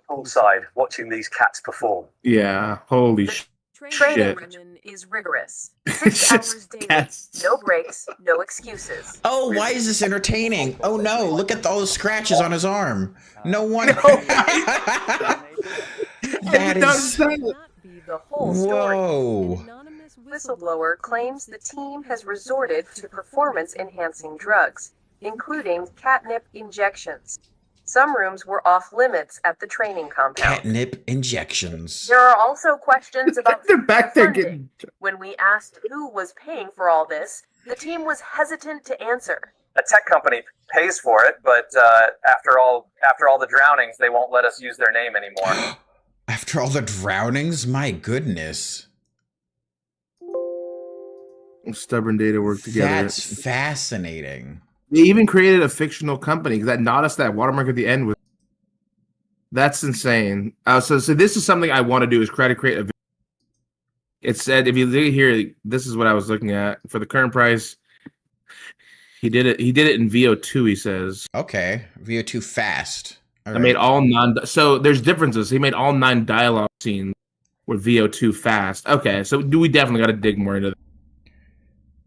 Poolside, watching these cats perform. Yeah, holy shit. Training Shit. regimen is rigorous. It's 6 hours just daily. cats. No breaks, no excuses. Oh, why is this entertaining? Oh no, look at all the scratches on his arm. No wonder. That is... Not be the whole story. Whoa. An anonymous whistleblower claims the team has resorted to performance-enhancing drugs, including catnip injections. Some rooms were off limits at the training compound. Catnip injections. There are also questions about They're back there funding. getting. When we asked who was paying for all this, the team was hesitant to answer. A tech company pays for it, but after all the drownings, they won't let us use their name anymore. After all the drownings? My goodness. Stubborn data work together. That's fascinating. They even created a fictional company because that notice that watermark at the end was. That's insane. So this is something I want to do is try to create a. It said if you look here, this is what I was looking at for the current price. He did it. He did it in VO2. He says. Okay, VO2 fast. All I right. made all so there's differences. He made all 9 dialogue scenes with VO2 fast. Okay, so we definitely got to dig more into that.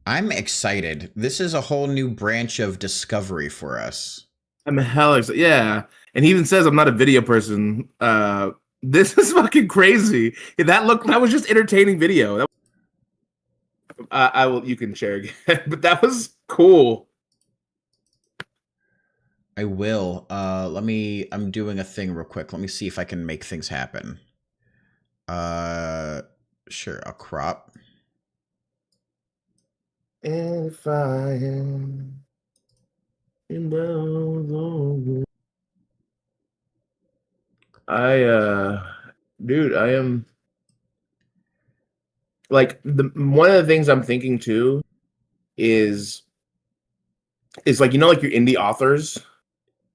I'm excited. This is a whole new branch of discovery for us. I'm hell excited. Yeah, and he even says I'm not a video person. This is fucking crazy. That was just entertaining video. I will. You can share again, but that was cool. I will. I'm doing a thing real quick. Let me see if I can make things happen. Sure, I'll crop. If I am in the dude, I am like one of the things I'm thinking too is like like your indie authors.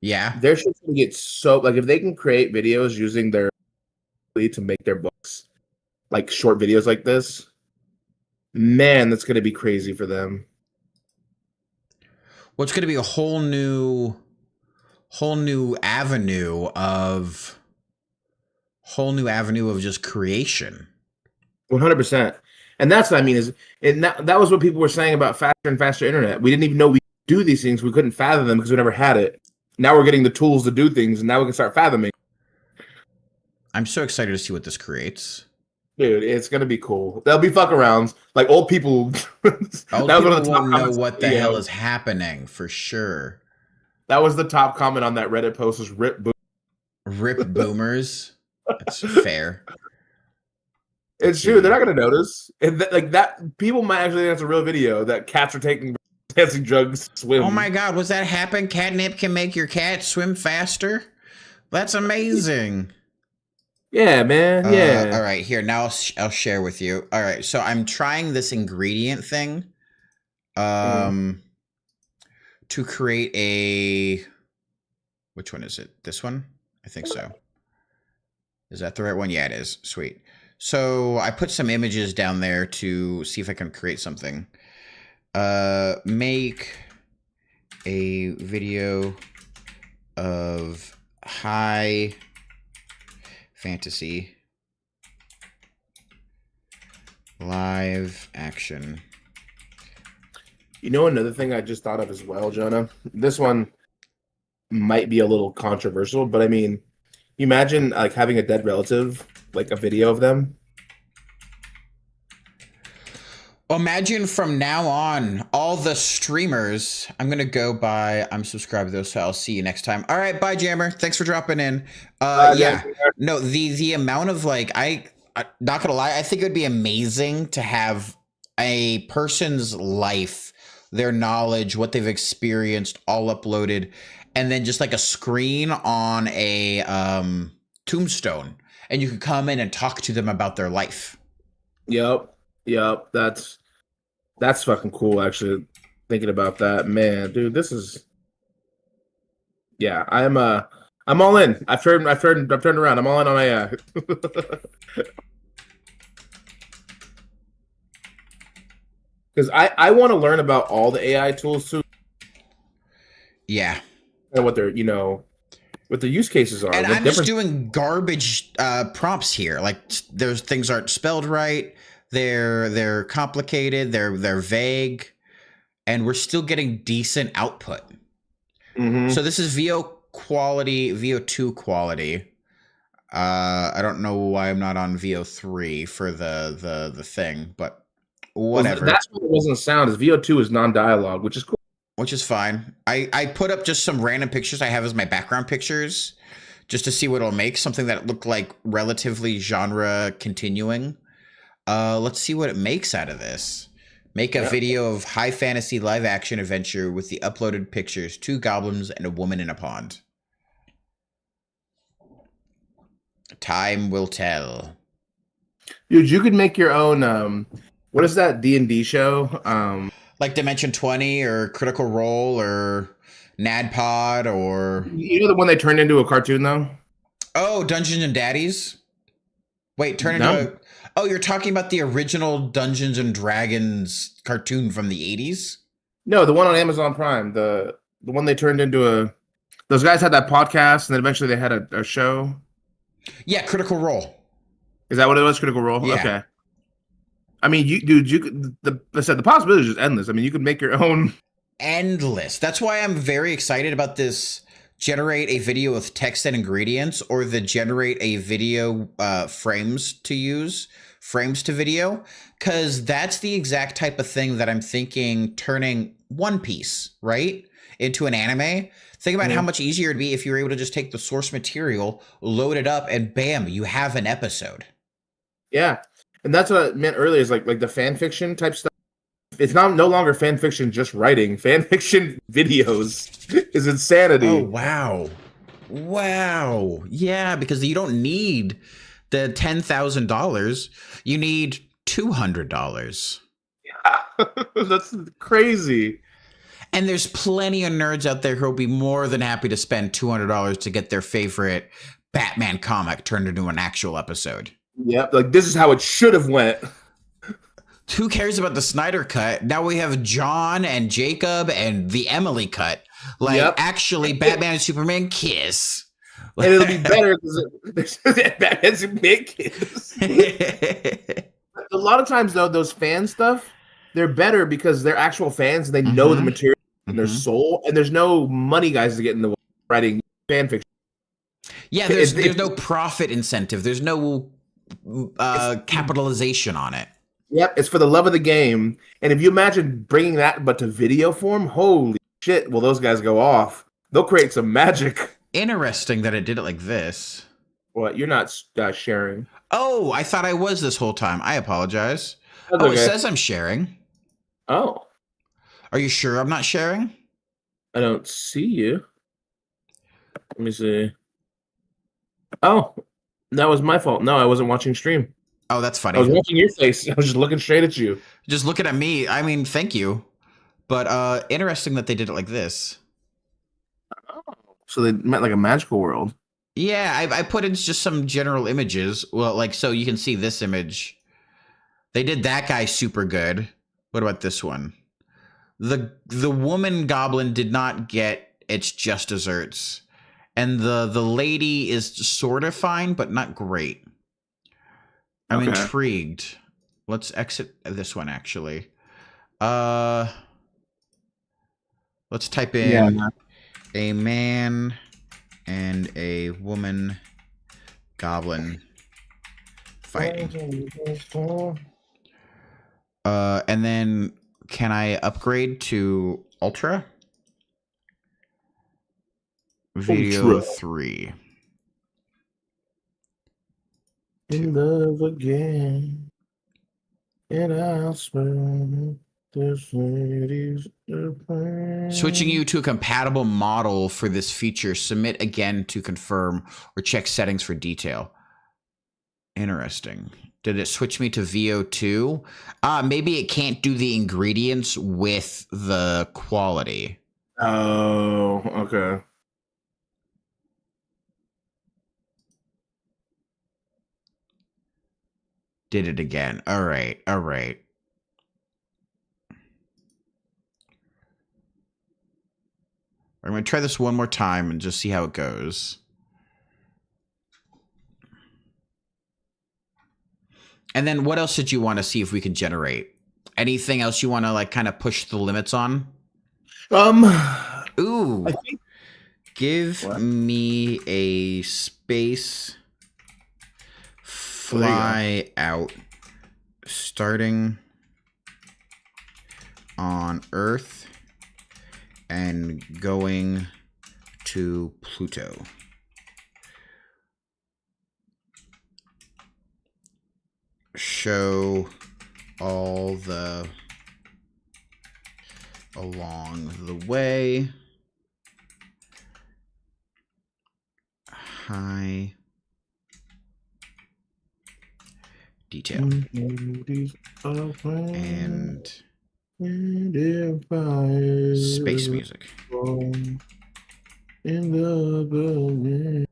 Yeah. They're just gonna get so like if they can create videos using their to make their books like short videos like this, man, that's gonna be crazy for them. Well, it's going to be a whole new avenue of just creation. 100%. And that's what I mean that was what people were saying about faster and faster internet. We didn't even know we could do these things. We couldn't fathom them because we never had it. Now we're getting the tools to do things, and now we can start fathoming. I'm so excited to see what this creates. Dude, it's gonna be cool. There'll be fuck arounds. Like old people. Old that was people one of the top won't know comments. what the hell is happening for sure. That was the top comment on that Reddit post was rip boom. Rip boomers. That's fair. It's true. They're not gonna notice. And like that, people might actually think that's a real video that cats are taking dancing drugs to swim. Oh my god, was that happen? Catnip can make your cat swim faster? That's amazing. Yeah, man. Yeah. All right, here now I'll share with you. All right, so I'm trying this ingredient thing, to create a. Which one is it? This one? I think so. Is that the right one? Yeah, it is. Sweet. So I put some images down there to see if I can create something. Make a video of high fantasy live action. You know, another thing I just thought of as well, Jonah. This one might be a little controversial, but I mean, you imagine like having a dead relative, like a video of them. Imagine from now on, all the streamers, I'm gonna go by. I'm subscribed to those, so I'll see you next time. All right, bye, Jammer. Thanks for dropping in. Yeah, no, the amount of like, I not gonna lie, I think it would be amazing to have a person's life, their knowledge, what they've experienced, all uploaded, and then just like a screen on a tombstone, and you could come in and talk to them about their life. Yep. That's fucking cool. Actually, thinking about that, man, dude, this is. Yeah, I'm all in. I've turned around. I'm all in on AI. Because I want to learn about all the AI tools too. Yeah. And what their what the use cases are. And I'm just doing garbage prompts here. Like there's things aren't spelled right. They're complicated. They're vague, and we're still getting decent output. Mm-hmm. So this is VEO quality, VEO2 quality. I don't know why I'm not on VEO3 for the thing, but whatever. Well, that's what it wasn't sound. Is VEO2 is non-dialogue, which is cool. Which is fine. I put up just some random pictures I have as my background pictures just to see what it'll make. Something that looked like relatively genre continuing. Let's see what it makes out of this. Make a video of high fantasy live action adventure with the uploaded pictures, 2 goblins and a woman in a pond. Time will tell. Dude, you could make your own what is that D&D show? Like Dimension 20 or Critical Role or NADPOD or... You know the one they turned into a cartoon, though? Oh, Dungeons and Daddies? Wait, turn into a... Oh, you're talking about the original Dungeons and Dragons cartoon from the 80s? No, the one on Amazon Prime. The one they turned into a... Those guys had that podcast, and then eventually they had a show. Yeah, Critical Role. Is that what it was, Critical Role? Yeah. Okay. I mean, you could. I said the possibility is just endless. I mean, you could make your own. Endless. That's why I'm very excited about this. Generate a video with text and ingredients, or the generate a video frames to use, frames to video, because that's the exact type of thing that I'm thinking turning One Piece, right, into an anime. Think about how much easier it'd be if you were able to just take the source material, load it up, and bam, you have an episode. Yeah. And that's what I meant earlier is like the fan fiction type stuff. It's no longer fan fiction just writing. Fan fiction videos is insanity. Oh, wow. Wow. Yeah, because you don't need the $10,000. You need $200. Yeah. That's crazy. And there's plenty of nerds out there who will be more than happy to spend $200 to get their favorite Batman comic turned into an actual episode. Yep, like this is how it should have went. Who cares about the Snyder cut? Now we have John and Jacob and the Emily cut. Like, actually, Batman and Superman kiss. And it'll be better because Batman and Superman kiss. A lot of times, though, those fan stuff, they're better because they're actual fans and they know the material in their soul, and there's no money guys to get in the way of writing fan fiction. Yeah, there's no profit incentive. There's no capitalization on it. Yep, it's for the love of the game. And if you imagine bringing that but to video form, holy shit, will those guys go off. They'll create some magic. Interesting that it did it like this. What? You're not sharing. Oh, I thought I was this whole time. I apologize. That's It okay. says I'm sharing. Oh. Are you sure I'm not sharing? I don't see you. Let me see. Oh, that was my fault. No, I wasn't watching stream. Oh, that's funny. I was watching your face. I was just looking straight at you. Just looking at me. I mean, thank you. But interesting that they did it like this. Oh, so they meant like a magical world. Yeah, I put in just some general images. Well, like, so you can see this image. They did that guy super good. What about this one? The woman goblin did not get its just desserts. And the lady is sort of fine, but not great. I'm intrigued. Let's exit this one, actually. Let's type in a man and a woman goblin fighting. And then can I upgrade to Ultra? VEO Ultra. 3. In love again. And I'll spend this lady's Switching you to a compatible model for this feature. Submit again to confirm or check settings for detail. Interesting. Did it switch me to VO2? Maybe it can't do the ingredients with the quality. Oh, okay. Did it again. All right. All right. I'm going to try this one more time and just see how it goes. And then what else did you want to see if we can generate? Anything else you want to like kind of push the limits on? Ooh. I think Give What? me a space fly out starting on Earth and going to Pluto. Show all the along the way. High detail and space music. In the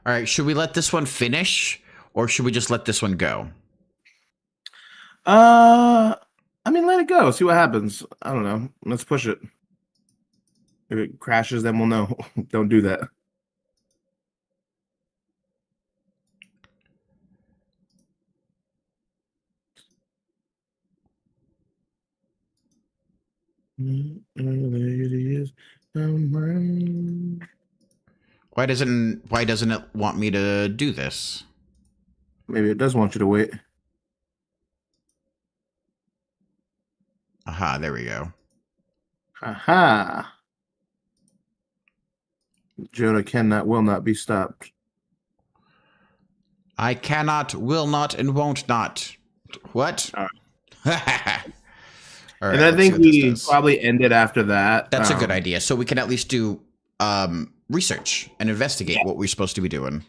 All right, should we let this one finish or should we just let this one go? I mean, let it go. See what happens. I don't know. Let's push it. If it crashes, then we'll know. Don't do that. Why doesn't it want me to do this? Maybe it does want you to wait. Aha, there we go. Aha. Jonah will not be stopped. I cannot, will not, and won't not. What? All All right, And I let's see think what this we does. probably ended after that. That's a good idea. So we can at least do research and investigate what we're supposed to be doing.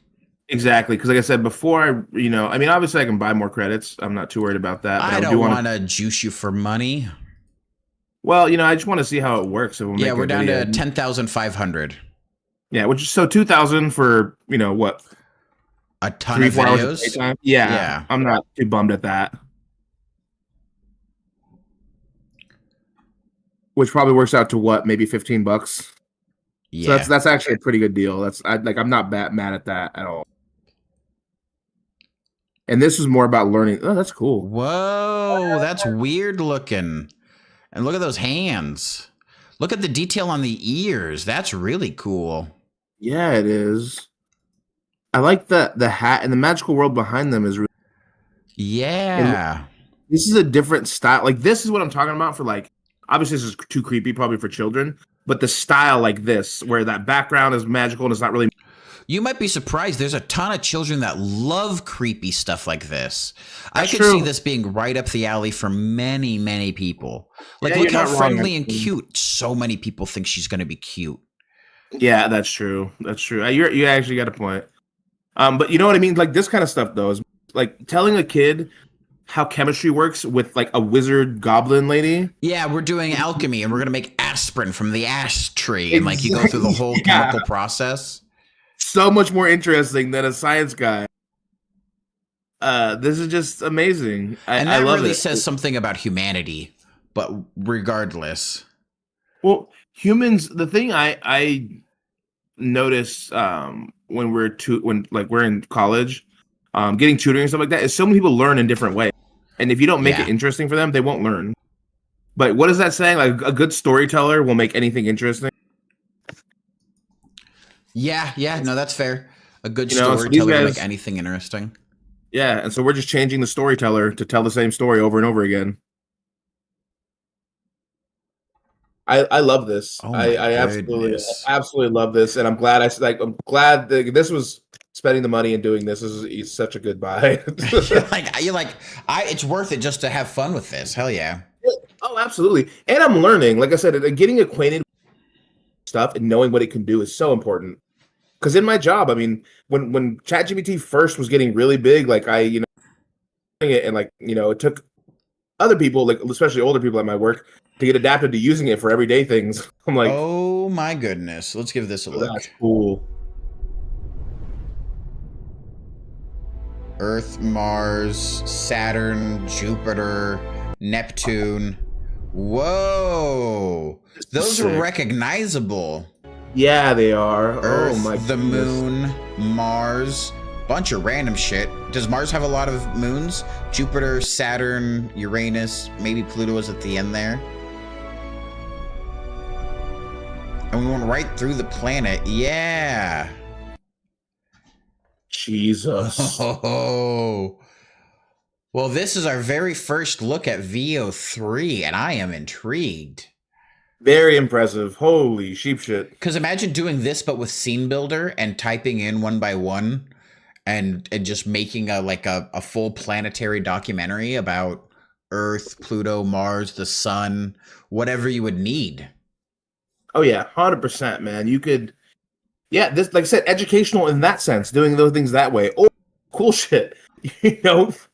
Exactly, because like I said before, I mean, obviously I can buy more credits. I'm not too worried about that. But I do don't wanna- want to juice you for money. Well, I just want to see how it works. If we'll Yeah, make we're a down video. to 10,500. Yeah, which is so 2,000 for what? A ton 3-4 of hours of videos. playtime? Yeah, Yeah. I'm not too bummed at that. Which probably works out to what, maybe $15. Yeah. So that's actually a pretty good deal. I'm not mad at that at all. And this is more about learning. Oh, that's cool. Whoa, that's weird looking. And look at those hands. Look at the detail on the ears. That's really cool. Yeah, it is. I like the hat and the magical world behind them is really. Yeah. This is a different style. Like this is what I'm talking about for obviously this is too creepy probably for children, but the style like this where that background is magical and it's not really. You might be surprised. There's a ton of children that love creepy stuff like this. I That's could true. see this being right up the alley for many, many people. Like, Yeah, look you're how not wrong, friendly and actually. cute. So many people think she's going to be cute. Yeah, that's true. That's true. You actually got a point. But you know what I mean? Like this kind of stuff though is like telling a kid how chemistry works with like a wizard goblin lady. Yeah, we're doing alchemy and we're going to make aspirin from the ash tree. And like you go through the whole Yeah. chemical process. So much more interesting than a science guy. This is just amazing. And I that love really it. says something about humanity. But regardless. Well, humans. The thing I notice when we're in college, getting tutoring and stuff like that is so many people learn in different ways, and if you don't make Yeah. it interesting for them, they won't learn. But what is that saying? Like a good storyteller will make anything interesting. Yeah, no, that's fair. A good You know, so these storyteller to make guys- anything interesting. Yeah, and so we're just changing the storyteller to tell the same story over and over again. I love this. Oh my I goodness. absolutely love this, and I'm glad I'm glad that this was spending the money and doing this. This is such a good buy. It's worth it just to have fun with this. Hell yeah. Oh, absolutely. And I'm learning. Like I said, getting acquainted with stuff and knowing what it can do is so important. Because in my job, I mean, when ChatGPT first was getting really big, like it, and it took other people, like especially older people at my work, to get adapted to using it for everyday things. I'm like, oh my goodness. Let's give this a look. that's cool. Earth, Mars, Saturn, Jupiter, Neptune. Whoa. Those are Sick. recognizable. Yeah, they are. Earth, oh my the goodness. moon, Mars, bunch of random shit. Does Mars have a lot of moons? Jupiter, Saturn, Uranus, maybe Pluto is at the end there. And we went right through the planet. Yeah. Jesus. Oh. Well, this is our very first look at VEO 3, and I am intrigued. Very impressive. Holy sheep shit. Because imagine doing this, but with Scene Builder and typing in one by one and just making a full planetary documentary about Earth, Pluto, Mars, the sun, whatever you would need. Oh yeah, 100%, man. You could, this, like I said, educational in that sense, doing those things that way. Or cool shit, There's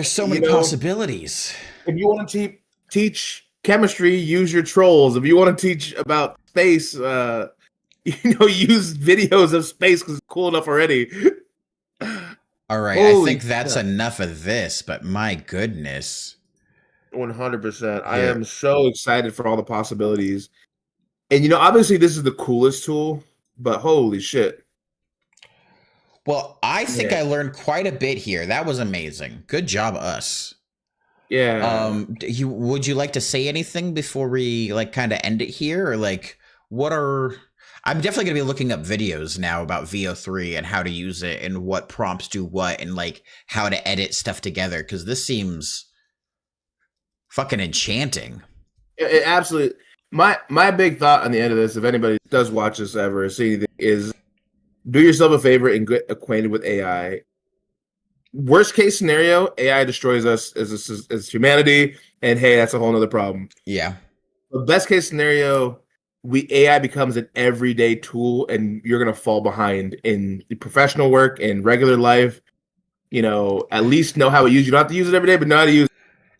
so many possibilities. If you want to teach chemistry, use your trolls. If you want to teach about space, use videos of space because it's cool enough already. All right, Holy I think that's shit. enough of this, but my goodness. 100%. I am so excited for all the possibilities. And obviously this is the coolest tool, but holy shit. Well, I think I learned quite a bit here. That was amazing. Good job, us. Yeah. Would you like to say anything before we kind of end it here, or I'm definitely going to be looking up videos now about VO3 and how to use it and what prompts do what and how to edit stuff together, because this seems fucking enchanting. It absolutely. My big thought on the end of this, if anybody does watch this ever or see anything, is do yourself a favor and get acquainted with AI. Worst case scenario, AI destroys us as humanity, and hey, that's a whole nother problem. Yeah. The best case scenario, AI becomes an everyday tool, and you're gonna fall behind in professional work and regular life. At least know how to use. You don't have to use it every day, but know how to use it.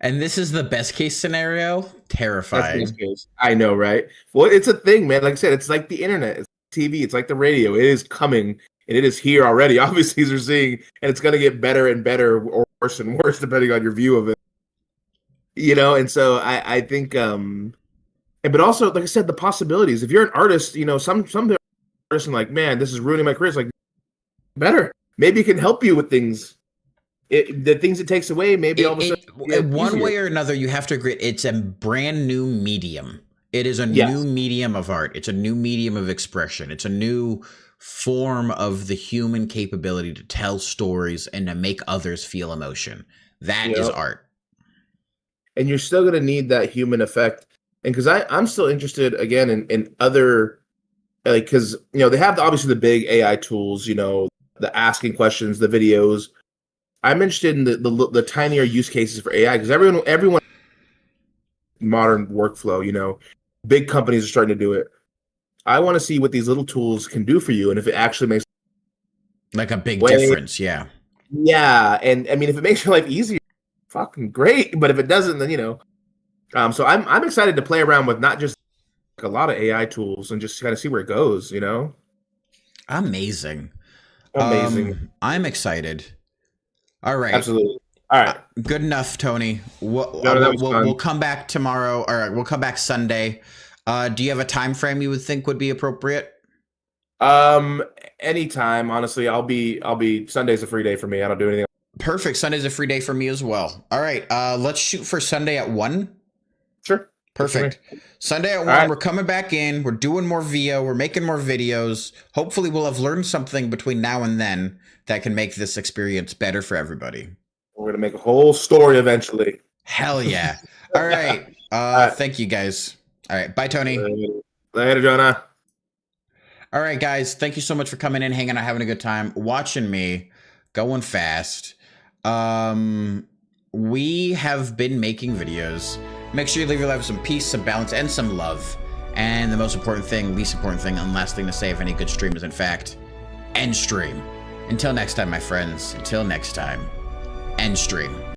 And this is the best case scenario. Terrifying. That's best case. I know, right? Well, it's a thing, man. Like I said, it's like the internet, it's TV, it's like the radio. It is coming, and it is here already. Obviously, as we're seeing, and it's gonna get better and better, or worse and worse, depending on your view of it. And so I think, but also, like I said, the possibilities. If you're an artist, some artists are like, man, this is ruining my career. It's like, better. Maybe it can help you with things. The things it takes away, maybe all of a sudden. One way or another, you have to agree. It's a brand new medium. It is a new medium of art. It's a new medium of expression. It's a new form of the human capability to tell stories and to make others feel emotion. That is art. And you're still going to need that human effect. And because I'm still interested, again, in other, because, they have obviously the big AI tools, the asking questions, the videos. I'm interested in the tinier use cases for AI, because everyone modern workflow, big companies are starting to do it. I want to see what these little tools can do for you, and if it actually makes a big difference. Yeah. And I mean, if it makes your life easier, fucking great. But if it doesn't, then so I'm excited to play around with not just a lot of AI tools and just kind of see where it goes. Amazing. I'm excited. All right. Absolutely. All right. Good enough, Tony. We'll come back tomorrow. All right. We'll come back Sunday. Do you have a time frame you would think would be appropriate? Anytime, honestly. I'll be Sunday's a free day for me. I don't do anything. Perfect. Sunday's a free day for me as well. All right. Let's shoot for Sunday at 1. Sure. Perfect. Sunday at 1, right. we're coming back in. We're doing more VEO. We're making more videos. Hopefully, we'll have learned something between now and then that can make this experience better for everybody. We're going to make a whole story eventually. Hell yeah. All right. Thank you, guys. All right. Bye, Tony. Later, Jonah. All right, guys. Thank you so much for coming in, hanging out, having a good time, watching me, going fast. We have been making videos. Make sure you live your life with some peace, some balance, and some love. And the most important thing, least important thing, and last thing to say of any good stream is, in fact, end stream. Until next time, my friends. Until next time, end stream.